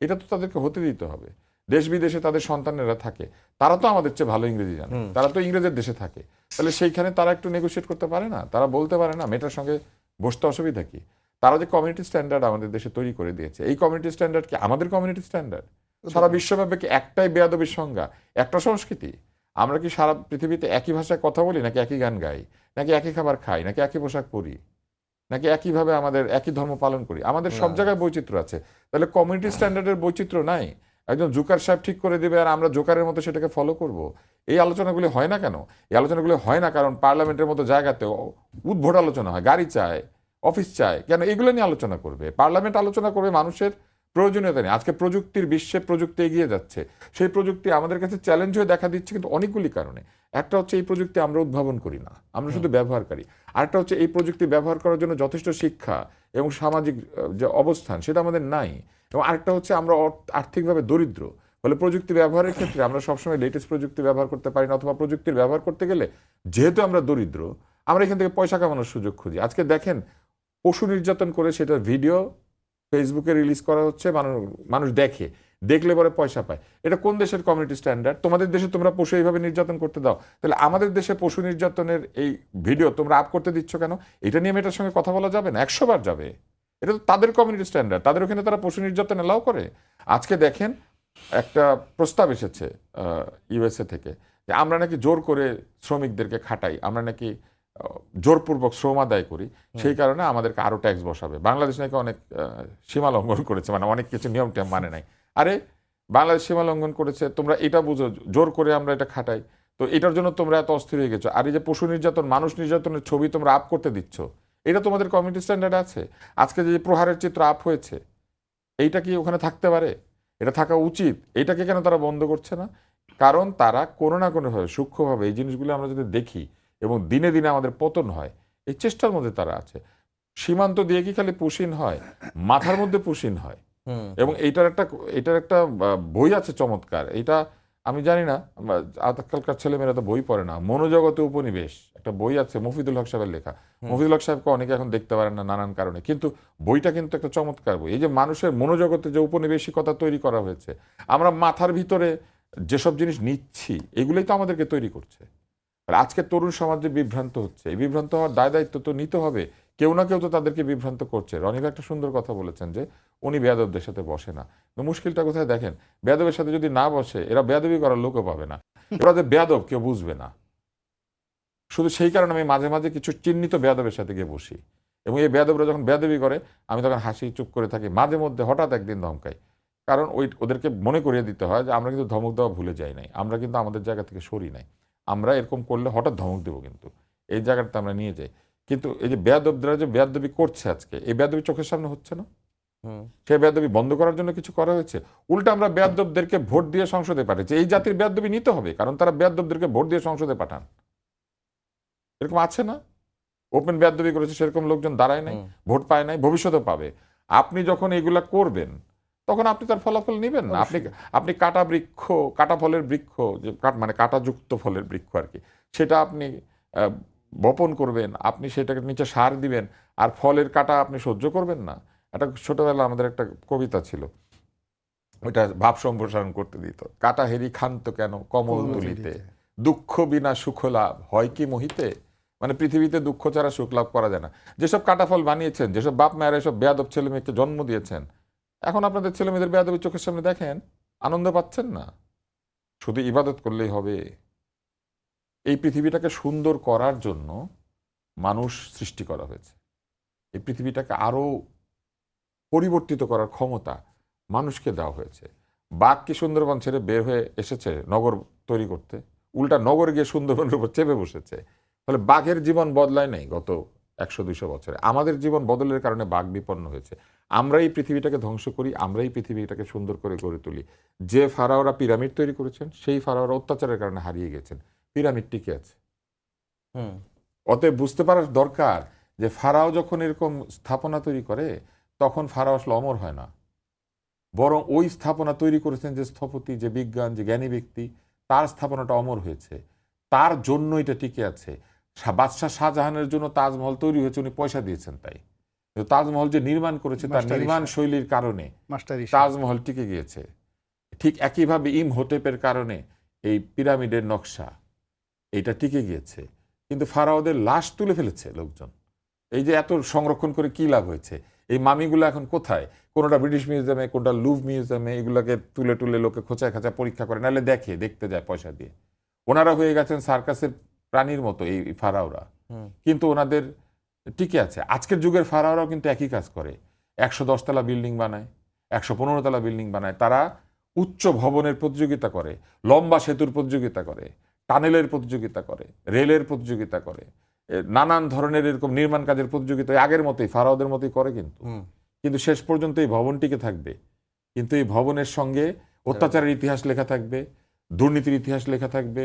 এটা তো তাদেরকে হতে দিতে হবে। দেশ বিদেশে তাদের সন্তানেরা থাকে, তারা তো আমাদের চেয়ে ভালো ইংরেজি জানে, তারা তো ইংরেজের দেশে থাকে। তাহলে সেইখানে তারা একটু নেগোশিয়েট করতে পারে না? তারা বলতে পারে না মেয়েটার সঙ্গে বসতে অসুবিধা কি? তারা যে কমিউনিটি স্ট্যান্ডার্ড আমাদের দেশে তৈরি করে দিয়েছে, এই কমিউনিটি স্ট্যান্ডার্ড কি আমাদের কমিউনিটি স্ট্যান্ডার্ড? সারা বিশ্বব্যাপী কি একটাই বেয়াদবির সংজ্ঞা, একটা সংস্কৃতি? আমরা কি সারা পৃথিবীতে একই ভাষায় কথা বলি, নাকি একই গান গাই, নাকি একই খাবার খাই, নাকি একই পোশাক পরি, নাকি একইভাবে আমাদের একই ধর্ম পালন করি? আমাদের সব জায়গায় বৈচিত্র্য আছে। তাহলে কমিউনিটি স্ট্যান্ডার্ডের বৈচিত্র্য নাই? একজন জোকার সাহেব ঠিক করে দেবে আর আমরা জোকারের মতো সেটাকে ফলো করব? এই আলোচনাগুলি হয় না কেন? এই আলোচনাগুলি হয় না কারণ পার্লামেন্টের মতো জায়গাতে উদ্ভট আলোচনা হয়, গাড়ি চায়, অফিস চায়। কেন এগুলো নিয়ে আলোচনা করবে? পার্লামেন্ট আলোচনা করবে মানুষের প্রয়োজনীয়তা নেই। আজকে প্রযুক্তির বিশ্বে প্রযুক্তি এগিয়ে যাচ্ছে, সেই প্রযুক্তি আমাদের কাছে চ্যালেঞ্জ হয়ে দেখা দিচ্ছে কিন্তু অনেকগুলি কারণে। একটা হচ্ছে এই প্রযুক্তি আমরা উদ্ভাবন করি না, আমরা শুধু ব্যবহারকারী। আরেকটা হচ্ছে এই প্রযুক্তি ব্যবহার করার জন্য যথেষ্ট শিক্ষা এবং সামাজিক যে অবস্থান সেটা আমাদের নাই। এবং আরেকটা হচ্ছে আমরা আর্থিকভাবে দরিদ্র, ফলে প্রযুক্তি ব্যবহারের ক্ষেত্রে আমরা সবসময় লেটেস্ট প্রযুক্তি ব্যবহার করতে পারি না, অথবা প্রযুক্তির ব্যবহার করতে গেলে যেহেতু আমরা দরিদ্র, আমরা এখান থেকে পয়সা কামানোর সুযোগ খুঁজি। আজকে দেখেন, পশু নির্যাতন করে সেটার ভিডিও ফেসবুকে রিলিজ করা হচ্ছে, মানুষ দেখে, দেখলে পরে পয়সা পায়। এটা কোন দেশের কমিউনিটি স্ট্যান্ডার্ড? তোমাদের দেশে তোমরা পশু এইভাবে নির্যাতন করতে দাও, তাহলে আমাদের দেশে পশু নির্যাতনের এই ভিডিও তোমরা আপ করতে দিচ্ছ কেন? এটা নিয়ে মেয়েটার সঙ্গে কথা বলা যাবে না? 100 বার যাবে, এটা তো তাদের কমিউনিটি স্ট্যান্ডার্ড, তাদের ওখানে তারা পশু নির্যাতন এলাও করে। আজকে দেখেন একটা প্রস্তাব এসেছে ইউএসএ থেকে যে আমরা নাকি জোর করে শ্রমিকদেরকে খাটাই, আমরা নাকি জোরপূর্বক শ্রম আদায় করি, সেই কারণে আমাদেরকে আরো ট্যাক্স বসাবে। বাংলাদেশ নাকি অনেক সীমা লঙ্ঘন করেছে, মানে অনেক কিছু নিয়ম টিয়ম মানে নাই। আরে বাংলাদেশ সীমা লঙ্ঘন করেছে, তোমরা এটা বুঝো, জোর করে আমরা এটা খাটাই, তো এটার জন্য তোমরা এত অস্থির হয়ে গেছো। আর এই যে পশু নির্যাতন, মানুষ নির্যাতনের ছবি তোমরা আপ করতে দিচ্ছ, এটা তোমাদের কমিউনিটি স্ট্যান্ডার্ড আছে? আজকে যে প্রহারের চিত্র আপ হয়েছে, এইটা কি ওখানে থাকতে পারে? এটা থাকা উচিত। এইটাকে কেন তারা বন্ধ করছে না? কারণ তারা কোনো না কোনোভাবে সূক্ষ্মভাবে এই জিনিসগুলো আমরা যদি দেখি এবং দিনে দিনে আমাদের পতন হয়, এই চেষ্টার মধ্যে তারা আছে। সীমান্ত দিয়ে কি খালি পুশিন হয়, মাথার মধ্যে পুশিন হয়। এবং এটার একটা বই আছে চমৎকার, এটা আমি জানি না, আজকালকার ছেলেমেয়েরা তো বই পড়ে না। মনোজগতে উপনিবেশ একটা বই আছে, মফিদুল হক সাহেবের লেখা। মফিদুল হক সাহেবকে অনেকে এখন দেখতে পারেন না নানান কারণে, কিন্তু বইটা কিন্তু একটা চমৎকার বই। এই যে মানুষের মনোজগতে যে উপনিবেশিকতা তৈরি করা হয়েছে, আমরা মাথার ভিতরে যেসব জিনিস নিচ্ছি, এগুলোই তো আমাদেরকে তৈরি করছে। আর আজকে তরুণ সমাজ যে বিভ্রান্ত হচ্ছে, এই বিভ্রান্ত হওয়ার দায় দায়িত্ব তো নিতে হবে। কেউ না কেউ তো তাদেরকে বিভ্রান্ত করছে। রনিবা একটা সুন্দর কথা বলেছেন যে উনি বেয়াদবদের সাথে বসে না। তো মুশকিলটা কোথায় দেখেন, বেয়াদবের সাথে যদি না বসে, এরা বেয়াদবি করার লোকও পাবে না। এরা যে বেয়াদব কেউ বুঝবে না। শুধু সেই কারণে আমি মাঝে মাঝে কিছু চিহ্নিত বেয়াদবের সাথে গিয়ে বসি, এবং এই বেয়াদবরা যখন বেয়াদবি করে আমি তখন হাসি, চুপ করে থাকি। মাঝে মধ্যে হঠাৎ একদিন ধমকাই, কারণ ওদেরকে মনে করিয়ে দিতে হয় যে আমরা কিন্তু ধমক দেওয়া ভুলে যাই নাই, আমরা কিন্তু আমাদের জায়গা থেকে সরি নাই। আমরা এরকম করলে হঠাৎ ধমক দেবো, কিন্তু এই জায়গাটা আমরা নিয়ে যাই। কিন্তু এই যে বেয়াদবরা যে বেয়াদবি করছে আজকে, এই বেয়াদবি চোখের সামনে হচ্ছে না। সেই বেয়াদবি বন্ধ করার জন্য কিছু করা হয়েছে? উল্টা আমরা বেয়াদবদেরকে ভোট দিয়ে সংসদে পাঠিয়েছি। এই জাতির বেয়াদবি নিতে হবে, কারণ তারা বেয়াদবদেরকে ভোট দিয়ে সংসদে পাঠান। এরকম আছে না? ওপেন বেয়াদবি করেছে, সেরকম লোকজন দাঁড়ায় নাই, ভোট পায় নাই, ভবিষ্যতে পাবে। আপনি যখন এগুলা করবেন, তখন আপনি তার ফলাফল নেবেন না। আপনি কাটা বৃক্ষ, কাটা ফলের বৃক্ষ, যে মানে কাটাযুক্ত ফলের বৃক্ষ আর কি, সেটা আপনি বপন করবেন, আপনি সেটাকে নিচে সার দিবেন, আর ফলের কাটা আপনি সহ্য করবেন না। একটা ছোটবেলা আমাদের একটা কবিতা ছিল, ওইটা ভাব সম্প্রসারণ করতে দিত। কাটা হেরি খান্ত কেন কমল তুলিতে, দুঃখ বিনা সুখ লাভ হয় কি মোহিতে। মানে পৃথিবীতে দুঃখ ছাড়া সুখ লাভ করা যায় না। যেসব কাটা ফল বানিয়েছেন, যেসব বাপ মায়েরা এসব বেয়াদব ছেলে মেয়েকে জন্ম দিয়েছেন, এখন আপনাদের ছেলে মেয়েদের বেয়াদবি চোখের সামনে দেখেন, আনন্দ পাচ্ছেন না? শুধু ইবাদত করলেই হবে? এই পৃথিবীটাকে সুন্দর করার জন্য মানুষ সৃষ্টি করা হয়েছে। এই পৃথিবীটাকে আরো পরিবর্তিত করার ক্ষমতা মানুষকে দেওয়া হয়েছে। বাঘ কি সুন্দরবন ছেড়ে বের হয়ে এসেছে নগর তৈরি করতে? উল্টা নগর গিয়ে সুন্দরবনের উপর চেপে বসেছে। ফলে বাঘের জীবন বদলায় নাই গত 100-200 বছরে। আমাদের জীবন বদলের কারণে বাঘ বিপন্ন হয়েছে। আমরা এই পৃথিবীটাকে ধ্বংস করি, আমরা এই পৃথিবীটাকে সুন্দর করে গড়ে তুলি। যে ফারাওরা পিরামিড তৈরি করেছেন, সেই ফারাওরা অত্যাচারের কারণে হারিয়ে গেছেন, পিরামিড টিকে আছে। অতএব বুঝতে পারার দরকার যে ফারাও যখন এরকম স্থাপনা তৈরি করে, তখন ফারাও আসলে অমর হয় না, বরং ওই স্থাপনা তৈরি করেছেন যে স্থপতি, যে বিজ্ঞান, যে জ্ঞানী ব্যক্তি, তার স্থাপনাটা অমর হয়েছে, তার জন্য এটা টিকে আছে। বাদশাহ শাহজাহানের জন্য তাজমহল তৈরি হয়েছে, উনি পয়সা দিয়েছেন তাই। কিন্তু তাজমহল যে নির্মাণ করেছে, তার নির্মাণ শৈলীর কারণে তাজমহল টিকে গিয়েছে। ঠিক একইভাবে ইমহোটেপের কারণে এই পিরামিডের নকশা এটা টিকে গিয়েছে। কিন্তু ফারাওদের লাশ তুলে ফেলেছে লোকজন। এই যে এত সংরক্ষণ করে কি লাভ হয়েছে? এই মামিগুলো এখন কোথায়? কোনোটা ব্রিটিশ মিউজিয়ামে, কোনোটা লুভ মিউজিয়ামে, এগুলোকে তুলে তুলে লোকে খোঁচায় খাঁচা পরীক্ষা করে, নাহলে দেখতে যায় পয়সা দিয়ে। ওনারা হয়ে গেছেন সার্কাসের প্রাণীর মতো এই ফারাওরা, কিন্তু ওনাদের টিকে আছে। আজকের যুগের ফারাওরাও কিন্তু একই কাজ করে। 110 তলা বিল্ডিং বানায়, 115 তলা বিল্ডিং বানায়। তারা উচ্চ ভবনের প্রতিযোগিতা করে, লম্বা সেতুর প্রতিযোগিতা করে, টানেলের প্রতিযোগিতা করে, রেলের প্রতিযোগিতা করে, নানান ধরনের এরকম নির্মাণ কাজের প্রতিযোগিতা আগের মতোই ফারাওদের মতোই করে। কিন্তু শেষ পর্যন্ত এই ভবন টিকে থাকবে। কিন্তু এই ভবনের সঙ্গে অত্যাচারের ইতিহাস লেখা থাকবে, দুর্নীতির ইতিহাস লেখা থাকবে,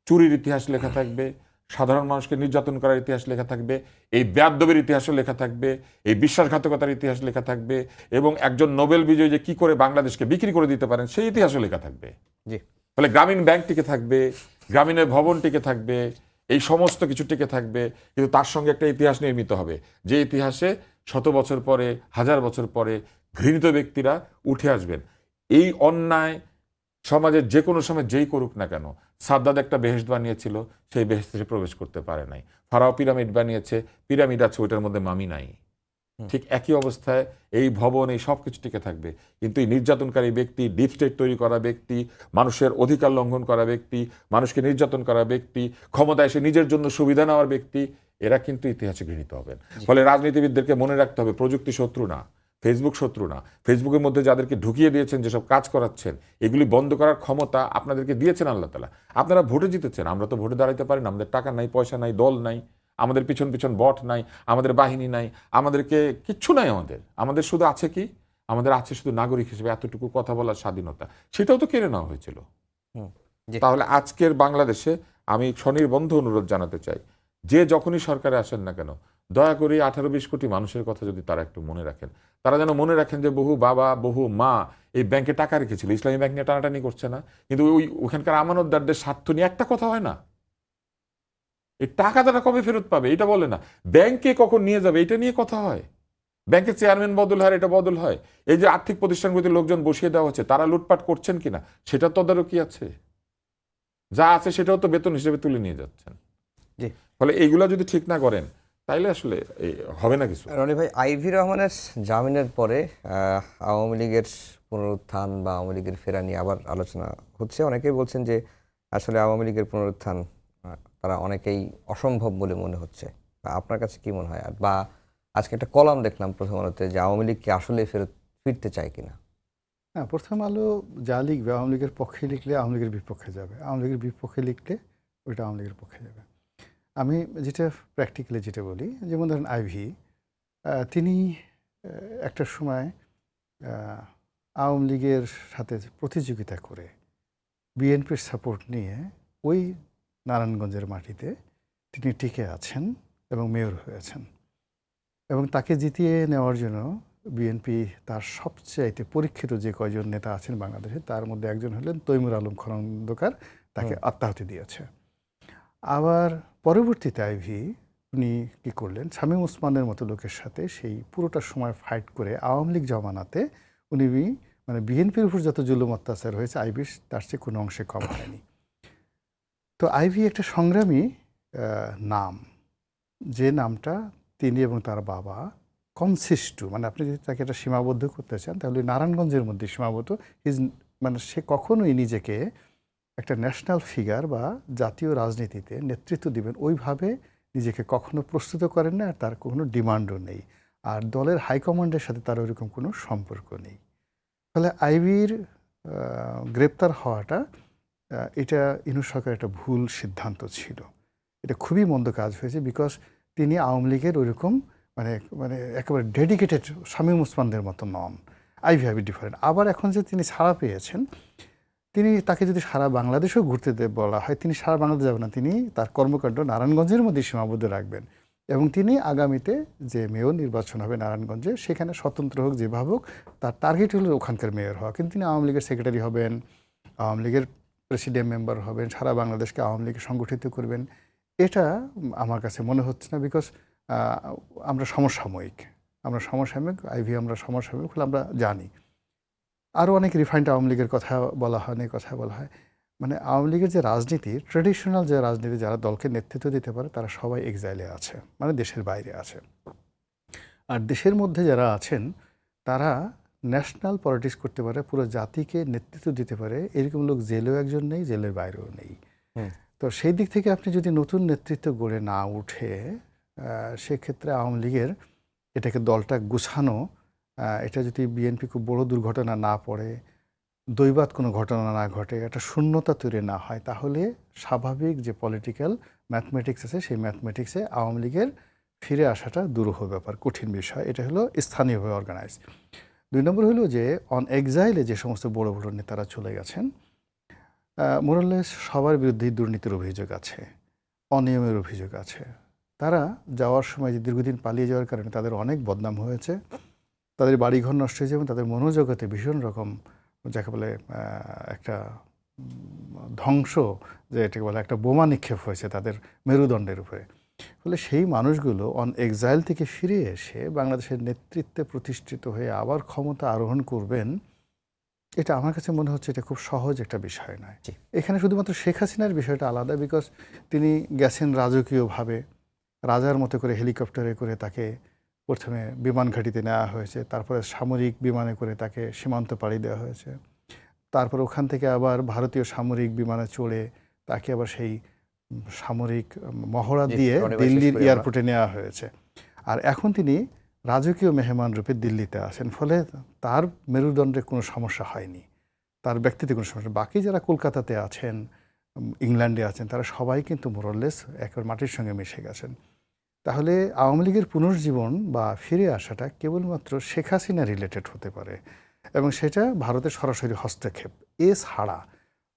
চুরির ইতিহাস লেখা থাকবে, সাধারণ মানুষকে নির্যাতন করার ইতিহাস লেখা থাকবে, এই বেয়াদবির ইতিহাসও লেখা থাকবে, এই বিশ্বাসঘাতকতার ইতিহাস লেখা থাকবে, এবং একজন নোবেল বিজয়ী যে কি করে বাংলাদেশকে বিক্রি করে দিতে পারেন সেই ইতিহাসও লেখা থাকবে। ফলে গ্রামীণ ব্যাংক টিকে থাকবে, গ্রামীণের ভবন টিকে থাকবে, এই সমস্ত কিছু টিকে থাকবে। কিন্তু তার সঙ্গে একটা ইতিহাস নির্মিত হবে, যে ইতিহাসে 100 বছর পরে, 1000 বছর পরে ঘৃণিত ব্যক্তিরা উঠে আসবেন। এই অন্যায় সমাজের যে কোনো সময় যেই করুক না কেন, সাদ্দাত একটা বেহেশত বানিয়েছিল, সেই বেহেশতে প্রবেশ করতে পারে নাই। ফারাও পিরামিড বানিয়েছে, পিরামিড আছে, ওইটার মধ্যে মামি নাই। ঠিক একই অবস্থায় এই ভবন এই সব কিছু টিকে থাকবে, কিন্তু এই নির্যাতনকারী ব্যক্তি, ডিপ স্টেট তৈরি করা ব্যক্তি, মানুষের অধিকার লঙ্ঘন করা ব্যক্তি, মানুষকে নির্যাতন করা ব্যক্তি, ক্ষমতায় এসে নিজের জন্য সুবিধা নেওয়ার ব্যক্তি, এরা কিন্তু ইতিহাসে গৃহীত হবেন। ফলে রাজনীতিবিদদেরকে মনে রাখতে হবে প্রযুক্তি শত্রু না, ফেসবুক শত্রু না। ফেসবুকের মধ্যে যাদেরকে ঢুকিয়ে দিয়েছেন, যেসব কাজ করাচ্ছেন, এগুলি বন্ধ করার ক্ষমতা আপনাদেরকে দিয়েছেন আল্লাহ তাআলা। আপনারা ভোটে জিতেছেন, আমরা তো ভোটে দাঁড়াইতে পারি না, আমাদের টাকা নাই, পয়সা নাই, দল নাই, আমাদের পিছন পিছন বট নাই, আমাদের বাহিনী নাই, আমাদেরকে কিচ্ছু নাই। আমাদের শুধু আছে কি, আমাদের আছে শুধু নাগরিক হিসেবে এতটুকু কথা বলার স্বাধীনতা, সেটাও তো কেড়ে নেওয়া হয়েছিল। জি। তাহলে আজকের বাংলাদেশে আমি স্বনির্বন্ধ অনুরোধ জানাতে চাই, যে যখনই সরকারে আসেন না কেন, দয়া করে 18-20 কোটি মানুষের কথা যদি তারা একটু মনে রাখেন, তারা যেন মনে রাখেন যে বহু বাবা বহু মা এই ব্যাংকে টাকা রেখেছিল, ইসলামী ব্যাংক নিয়ে টানাটানি করছে না, কিন্তু ওখানকার আমানতদারদের স্বার্থ নিয়ে একটা কথা হয় না, এই টাকা তারা কবে ফেরত পাবে এটা বলে না, ব্যাংকে কখন নিয়ে যাবে এটা নিয়ে কথা হয়। ব্যাংকের চেয়ারম্যান বদল হয়, এটা বদল হয়। এই যে আর্থিক প্রতিষ্ঠানগুলিতে লোকজন বসিয়ে দেওয়া হচ্ছে, তারা লুটপাট করছেন কিনা সেটা তদারকি আছে, যা আছে সেটাও তো বেতন হিসেবে তুলে নিয়ে যাচ্ছেন। জি। ফলে এইগুলা যদি ঠিক না করেন তাইলে আসলে হবে না কিছু। রনি ভাই, আইভি রহমানের জামিনের পরে আওয়ামী লীগের পুনরুত্থান বা আওয়ামী লীগের ফেরা নিয়ে আবার আলোচনা হচ্ছে। অনেকেই বলছেন যে আসলে আওয়ামী লীগের পুনরুত্থান তারা অনেকেই অসম্ভব বলে মনে হচ্ছে। আপনার কাছে কি মনে হয়? বা আজকে একটা কলাম দেখলাম প্রথম আলোতে যে আওয়ামী লীগ কি আসলে ফিরতে চায় কিনা? হ্যাঁ, প্রথম আলো যা লিখবে আওয়ামী লীগের পক্ষে লিখলে আওয়ামী লীগের বিপক্ষে যাবে, আওয়ামী লীগের বিপক্ষে লিখলে ওইটা আওয়ামী লীগের পক্ষে যাবে। আমি যেটা প্র্যাকটিক্যালি যেটা বলি, যেমন ধরেন আইভি, তিনি একটা সময় আওয়ামী লীগের সাথে প্রতিযোগিতা করে বিএনপির সাপোর্ট নিয়ে ওই নারায়ণগঞ্জের মাটিতে তিনি টিকে আছেন এবং মেয়র হয়েছেন, এবং তাকে জিতিয়ে নেওয়ার জন্য বিএনপি তার সবচাইতে পরীক্ষিত যে কয়জন নেতা আছেন বাংলাদেশে, তার মধ্যে একজন হলেন তৈমুর আলম খন্দকার, তাকে আত্মাহুতি দিয়েছে। আবার পরবর্তীতে আইভি উনি কী করলেন, শামীম ওসমানের মতো লোকের সাথে সেই পুরোটা সময় ফাইট করে আওয়ামী লীগ জমানাতে উনি মানে বিএনপির উপর যত জুলুম অত্যাচার হয়েছে আইভি তার চেয়ে কোনো অংশে কম হয়নি। তো আইভি একটা সংগ্রামী নাম, যে নামটা তিনি এবং তার বাবা কনসিস্টু, মানে আপনি যদি তাকে এটা সীমাবদ্ধ করতে চান তাহলে নারায়ণগঞ্জের মধ্যে সীমাবদ্ধ। মানে সে কখনোই নিজেকে একটা ন্যাশনাল ফিগার বা জাতীয় রাজনীতিতে নেতৃত্ব দিবেন ওইভাবে নিজেকে কখনো প্রস্তুত করেন না, আর তার কোনো ডিমান্ডও নেই, আর দলের হাইকমান্ডের সাথে তার ওইরকম কোনো সম্পর্ক নেই। ফলে আইবির গ্রেপ্তার হওয়াটা এটা ইউনূস সরকারের একটা ভুল সিদ্ধান্ত ছিল। এটা খুবই মন্দ কাজ হয়েছে, বিকজ তিনি আওয়ামী লীগের ওইরকম মানে মানে একেবারে ডেডিকেটেড শামীম ওসমানদের মতো নন। Ivy different. আবার এখন যে তিনি ছাড়া পেয়েছেন, তিনি তাকে যদি সারা বাংলাদেশেও ঘুরতে বলা হয়, তিনি সারা বাংলাদেশ যাবেন না, তিনি তার কর্মকাণ্ড নারায়ণগঞ্জের মধ্যে সীমাবদ্ধ রাখবেন, এবং তিনি আগামীতে যে মেয়র নির্বাচন হবে নারায়ণগঞ্জে সেখানে স্বতন্ত্র হোক যেভাবে হোক, তার টার্গেট হলো ওখানকার মেয়র হওয়া। কিন্তু তিনি আওয়ামী লীগের সেক্রেটারি হবেন, আওয়ামী লীগের প্রেসিডেন্ট মেম্বার হবেন, সারা বাংলাদেশকে আওয়ামী লীগে সংগঠিত করবেন, এটা আমার কাছে মনে হচ্ছে না। বিকজ আমরা সমসাময়িক, আইভি আমরা সমসাময়িক বলে আমরা জানি। আরও অনেক রিফাইন্ড আওয়ামী লীগের কথা বলা হয়, অনেক কথা বলা হয়। মানে আওয়ামী লীগের যে রাজনীতি, ট্রেডিশনাল যে রাজনীতি, যারা দলকে নেতৃত্ব দিতে পারে তারা সবাই এক্সাইলে আছে, মানে দেশের বাইরে আছে। আর দেশের মধ্যে যারা আছেন তারা ন্যাশনাল পলিটিক্স করতে পারে, পুরো জাতিকে নেতৃত্ব দিতে পারে, এরকম লোক জেলেও একজন নেই, জেলের বাইরেও নেই। তো সেই দিক থেকে আপনি যদি নতুন নেতৃত্ব গড়ে না উঠে, সেক্ষেত্রে আওয়ামী লীগের এটাকে দলটা গুছানো, এটা যদি বিএনপি খুব বড় দুর্ঘটনা না পড়ে, দৈবাৎ কোনো ঘটনা না ঘটে, একটা শূন্যতা তৈরি না হয়, তাহলে স্বাভাবিক যে পলিটিক্যাল ম্যাথমেটিক্স আছে সেই ম্যাথমেটিক্সে আওয়ামী লীগের ফিরে আসাটা দুরূহ ব্যাপার, কঠিন বিষয়। এটা হলো স্থানীয়ভাবে অর্গানাইজ। 2 নম্বর হলো যে অন এক্সাইলে যে সমস্ত বড় বড় নেতারা চলে গেছেন, মোরালেস সবার বিরুদ্ধেই দুর্নীতির অভিযোগ আছে, অনিয়মের অভিযোগ আছে। তারা যাওয়ার সময় যে দীর্ঘদিন পালিয়ে যাওয়ার কারণে তাদের অনেক বদনাম হয়েছে, তাদের বাড়িঘর নষ্ট হয়েছে, এবং তাদের মনোজগতে ভীষণ রকম যাকে বলে একটা ধ্বংস, যে এটাকে বলে একটা বোমা নিক্ষেপ হয়েছে তাদের মেরুদণ্ডের উপরে। ফলে সেই মানুষগুলো অন এক্সাইল থেকে ফিরে এসে বাংলাদেশের নেতৃত্বে প্রতিষ্ঠিত হয়ে আবার ক্ষমতা আরোহণ করবেন, এটা আমার কাছে মনে হচ্ছে এটা খুব সহজ একটা বিষয় নয়। এখানে শুধুমাত্র শেখ হাসিনার বিষয়টা আলাদা, বিকজ তিনি গেছেন রাজকীয়ভাবে, রাজার মতো করে হেলিকপ্টারে করে তাকে প্রথমে বিমান ঘাঁটিতে নেওয়া হয়েছে, তারপরে সামরিক বিমানে করে তাকে সীমান্ত পাড়ি দেওয়া হয়েছে, তারপর ওখান থেকে আবার ভারতীয় সামরিক বিমানে চড়ে তাকে আবার সেই সামরিক মহড়া জি, দিয়ে রনি ভাই, শেষ দিল্লির করি আমরা। এয়ারপোর্টে নেওয়া হয়েছে। আর এখন তিনি রাজকীয় মেহমান রূপে দিল্লিতে আছেন, ফলে তার মেরুদণ্ডে কোনো সমস্যা হয়নি, তার ব্যক্তিতে কোনো সমস্যা। বাকি যারা কলকাতাতে আছেন, ইংল্যান্ডে আছেন, তারা সবাই কিন্তু মোরলেস একেবারে মাটির সঙ্গে মিশে গেছেন। তাহলে আওয়ামী লীগের পুনর্জীবন বা ফিরে আসাটা কেবলমাত্র শেখ হাসিনা রিলেটেড হতে পারে, এবং সেটা ভারতের সরাসরি হস্তক্ষেপ ছাড়া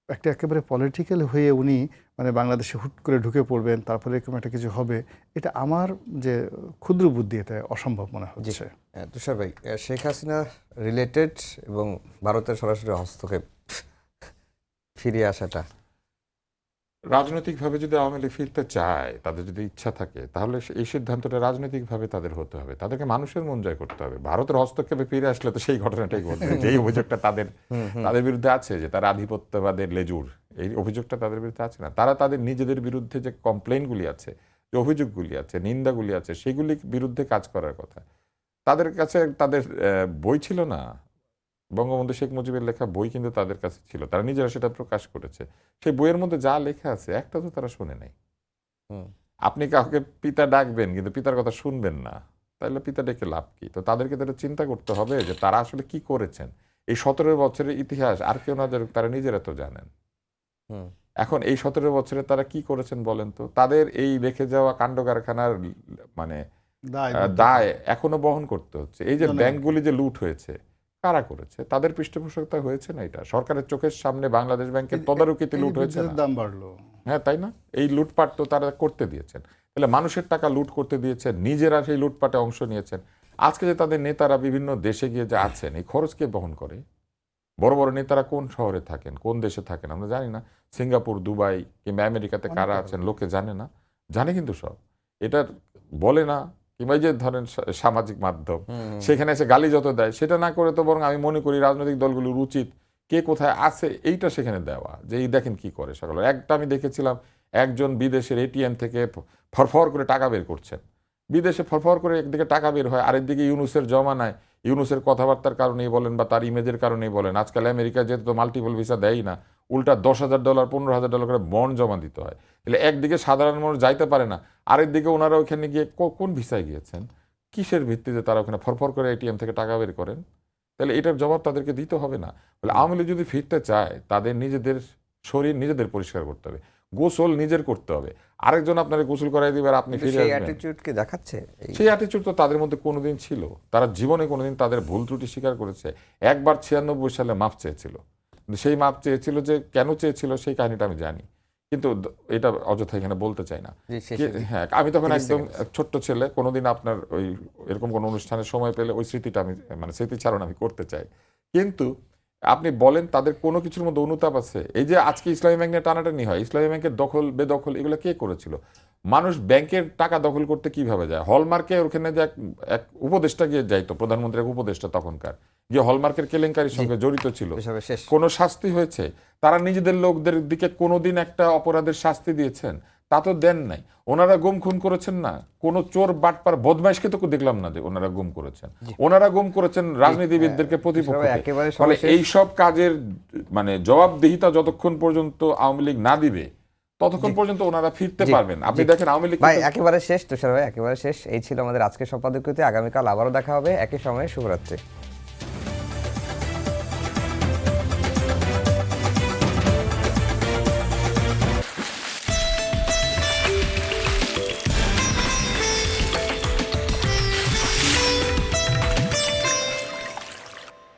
একটা একেবারে পলিটিক্যাল হয়ে উনি মানে বাংলাদেশে হুট করে ঢুকে পড়বেন, তারপরে এরকম একটা কিছু হবে, এটা আমার যে ক্ষুদ্র বুদ্ধি এটা অসম্ভব মনে হচ্ছে। তুষার ভাই, শেখ হাসিনা রিলেটেড এবং ভারতের সরাসরি হস্তক্ষেপ, ফিরে আসাটা রাজনৈতিকভাবে যদি আওয়ামী লীগ ফিরতে চায়, তাদের যদি ইচ্ছা থাকে, তাহলে এই সিদ্ধান্তটা রাজনৈতিকভাবে তাদের হতে হবে, তাদেরকে মানুষের মন জয় করতে হবে। ভারতের হস্তক্ষেপে ফিরে আসলে তো সেই ঘটনাটাই ঘটবে, যেই অভিযোগটা তাদের তাদের বিরুদ্ধে আছে, যে তারা আধিপত্যবাদের লেজুর, এই অভিযোগটা তাদের বিরুদ্ধে আছে না। তারা তাদের নিজেদের বিরুদ্ধে যে কমপ্লেইনগুলি আছে, যে অভিযোগগুলি আছে, নিন্দাগুলি আছে, সেগুলি বিরুদ্ধে কাজ করার কথা। তাদের কাছে তাদের বই ছিল না, বঙ্গবন্ধু শেখ মুজিবের লেখা বই কিন্তু তাদের কাছে ছিল, তারা নিজেরা সেটা প্রকাশ করেছে। সেই বইয়ের মধ্যে যা লেখা আছে একটা তো তারা শোনে নাই। আপনি কাউকে পিতা ডাকবেন কিন্তু পিতার কথা শুনবেন না, তাহলে পিতা ডেকে লাভ কি? তো তাদেরকে তারা চিন্তা করতে হবে যে তারা আসলে কি করেছেন। এই 17 বছরের ইতিহাস আর কেউ না জানুক, তারা নিজেরা তো জানেন। এখন এই 17 বছরে তারা কি করেছেন বলেন তো? তাদের এই রেখে যাওয়া কাণ্ড কারখানার মানে দায় এখনো বহন করতে হচ্ছে। এই যে ব্যাংকগুলি যে লুট হয়েছে, কারা করেছে? তাদের পৃষ্ঠপোষকতা হয়েছে না? এটা সরকারের চোখের সামনে বাংলাদেশ ব্যাংকের তদারকিতে লুট হয়েছে না? দাম বাড়লো, হ্যাঁ, তাই না? এই লুটপাট তো তারা করতে দিয়েছেন। তাহলে মানুষের টাকা লুট করতে দিয়েছেন, নিজেরা সেই লুটপাটে অংশ নিয়েছেন। আজকে যে তাদের নেতারা বিভিন্ন দেশে গিয়ে যে আছেন, এই খরচ কে বহন করে? বড় বড় নেতারা কোন শহরে থাকেন, কোন দেশে থাকেন আমরা জানি না। সিঙ্গাপুর, দুবাই কিংবা আমেরিকাতে কারা আছেন লোকে জানে না? জানে কিন্তু সব। এটা বলে না, কিংবা এই যে ধরেন সামাজিক মাধ্যম, সেখানে এসে গালি যত দেয়, সেটা না করে তো বরং আমি মনে করি রাজনৈতিক দলগুলোর উচিত কে কোথায় আছে এইটা সেখানে দেওয়া, যে এই দেখেন কি করে সকালে। একটা আমি দেখেছিলাম, একজন বিদেশের এটিএম থেকে ফরফর করে টাকা বের করছেন। বিদেশে ফরফর করে একদিকে টাকা বের হয়, আরেকদিকে ইউনুসের জমানায় ইউনুসের কথাবার্তার কারণেই বলেন বা তার ইমেজের কারণেই বলেন, আজকাল আমেরিকায় যেহেতু মাল্টিপল ভিসা দেয় না, উল্টা $10,000 $15,000 করে বন্ড জমা দিতে হয়। তাহলে একদিকে সাধারণ মানুষ যাইতে পারে না, আরেকদিকে ওনারা ওইখানে গিয়ে কোন ভিসায় গিয়েছেন, কিসের ভিত্তিতে তারা ওখানে ফরফর করে এটিএম থেকে টাকা বের করেন? তাহলে এটার জবাব তাদেরকে দিতে হবে না? বলে আওয়ামী লীগ যদি ফিরতে চায়, তাদের নিজেদের শরীর নিজেদের পরিষ্কার করতে হবে, গোসল নিজের করতে হবে। আরেকজন আপনাকে গোসল করাই দিবে আর আপনি ফিরে সেই আসবেন, অ্যাটিটিউড কি দেখাচ্ছে? সেই অ্যাটিটিউড তো তাদের মধ্যে কোনোদিন ছিল? তারা জীবনে কোনোদিন তাদের ভুল ত্রুটি স্বীকার করেছে? একবার 96 সালে মাপ চেয়েছিল, কিন্তু সেই মাপ চেয়েছিল যে কেন চেয়েছিল সেই কাহিনীটা আমি জানি, কিন্তু এটা অযথা এখানে বলতে চাই না। হ্যাঁ, আমি তখন একদম ছোট্ট ছেলে, কোনোদিন আপনার ওই এরকম কোনো অনুষ্ঠানের সময় পেলে ওই স্মৃতিটা আমি মানে স্মৃতিচারণ আমি করতে চাই। কিন্তু আপনি বলেন তাদের কোনো কিছুর মধ্যে অনুতাপ আছে? এই যে আজকে ইসলামী ব্যাংক নিয়ে টানাটানি হয়, ইসলামী ব্যাংকের দখল বেদখল এগুলো কে করেছিল? মানুষ ব্যাংকের টাকা দখল করতে কিভাবে যায়? হলমার্কে ওখানে যে এক উপদেষ্টা গিয়ে যাইতো, প্রধানমন্ত্রী এক উপদেষ্টা তখনকার, গিয়ে হলমার্কের কেলেঙ্কারির সঙ্গে জড়িত ছিল, কোনো শাস্তি হয়েছে? তারা নিজেদের লোকদের দিকে কোনোদিন একটা অপরাধের শাস্তি দিয়েছেন? তা তো দেন নাই। ওনারা গুম খুন করেছেন না? কোনো চোর বাটপার বদমাইশকে তো দেখলাম না যে ওনারা গুম করেছেন। ওনারা গুম করেছেন রাজনীতিবিদদেরকে, প্রতিপক্ষকে। ফলে এইসব কাজের মানে জবাবদিহিতা যতক্ষণ পর্যন্ত আওয়ামী লীগ না দিবে, ততক্ষণ পর্যন্ত ওনারা ফিরতে পারবেন। আপনি দেখেন আওয়ামী লীগ ভাই একেবারে শেষ, তুষার ভাই একেবারে শেষ। এই ছিল আমাদের আজকের সম্পাদকীয়তে। আগামীকাল আবারও দেখা হবে একই সময়ে। শুভরাত্রি।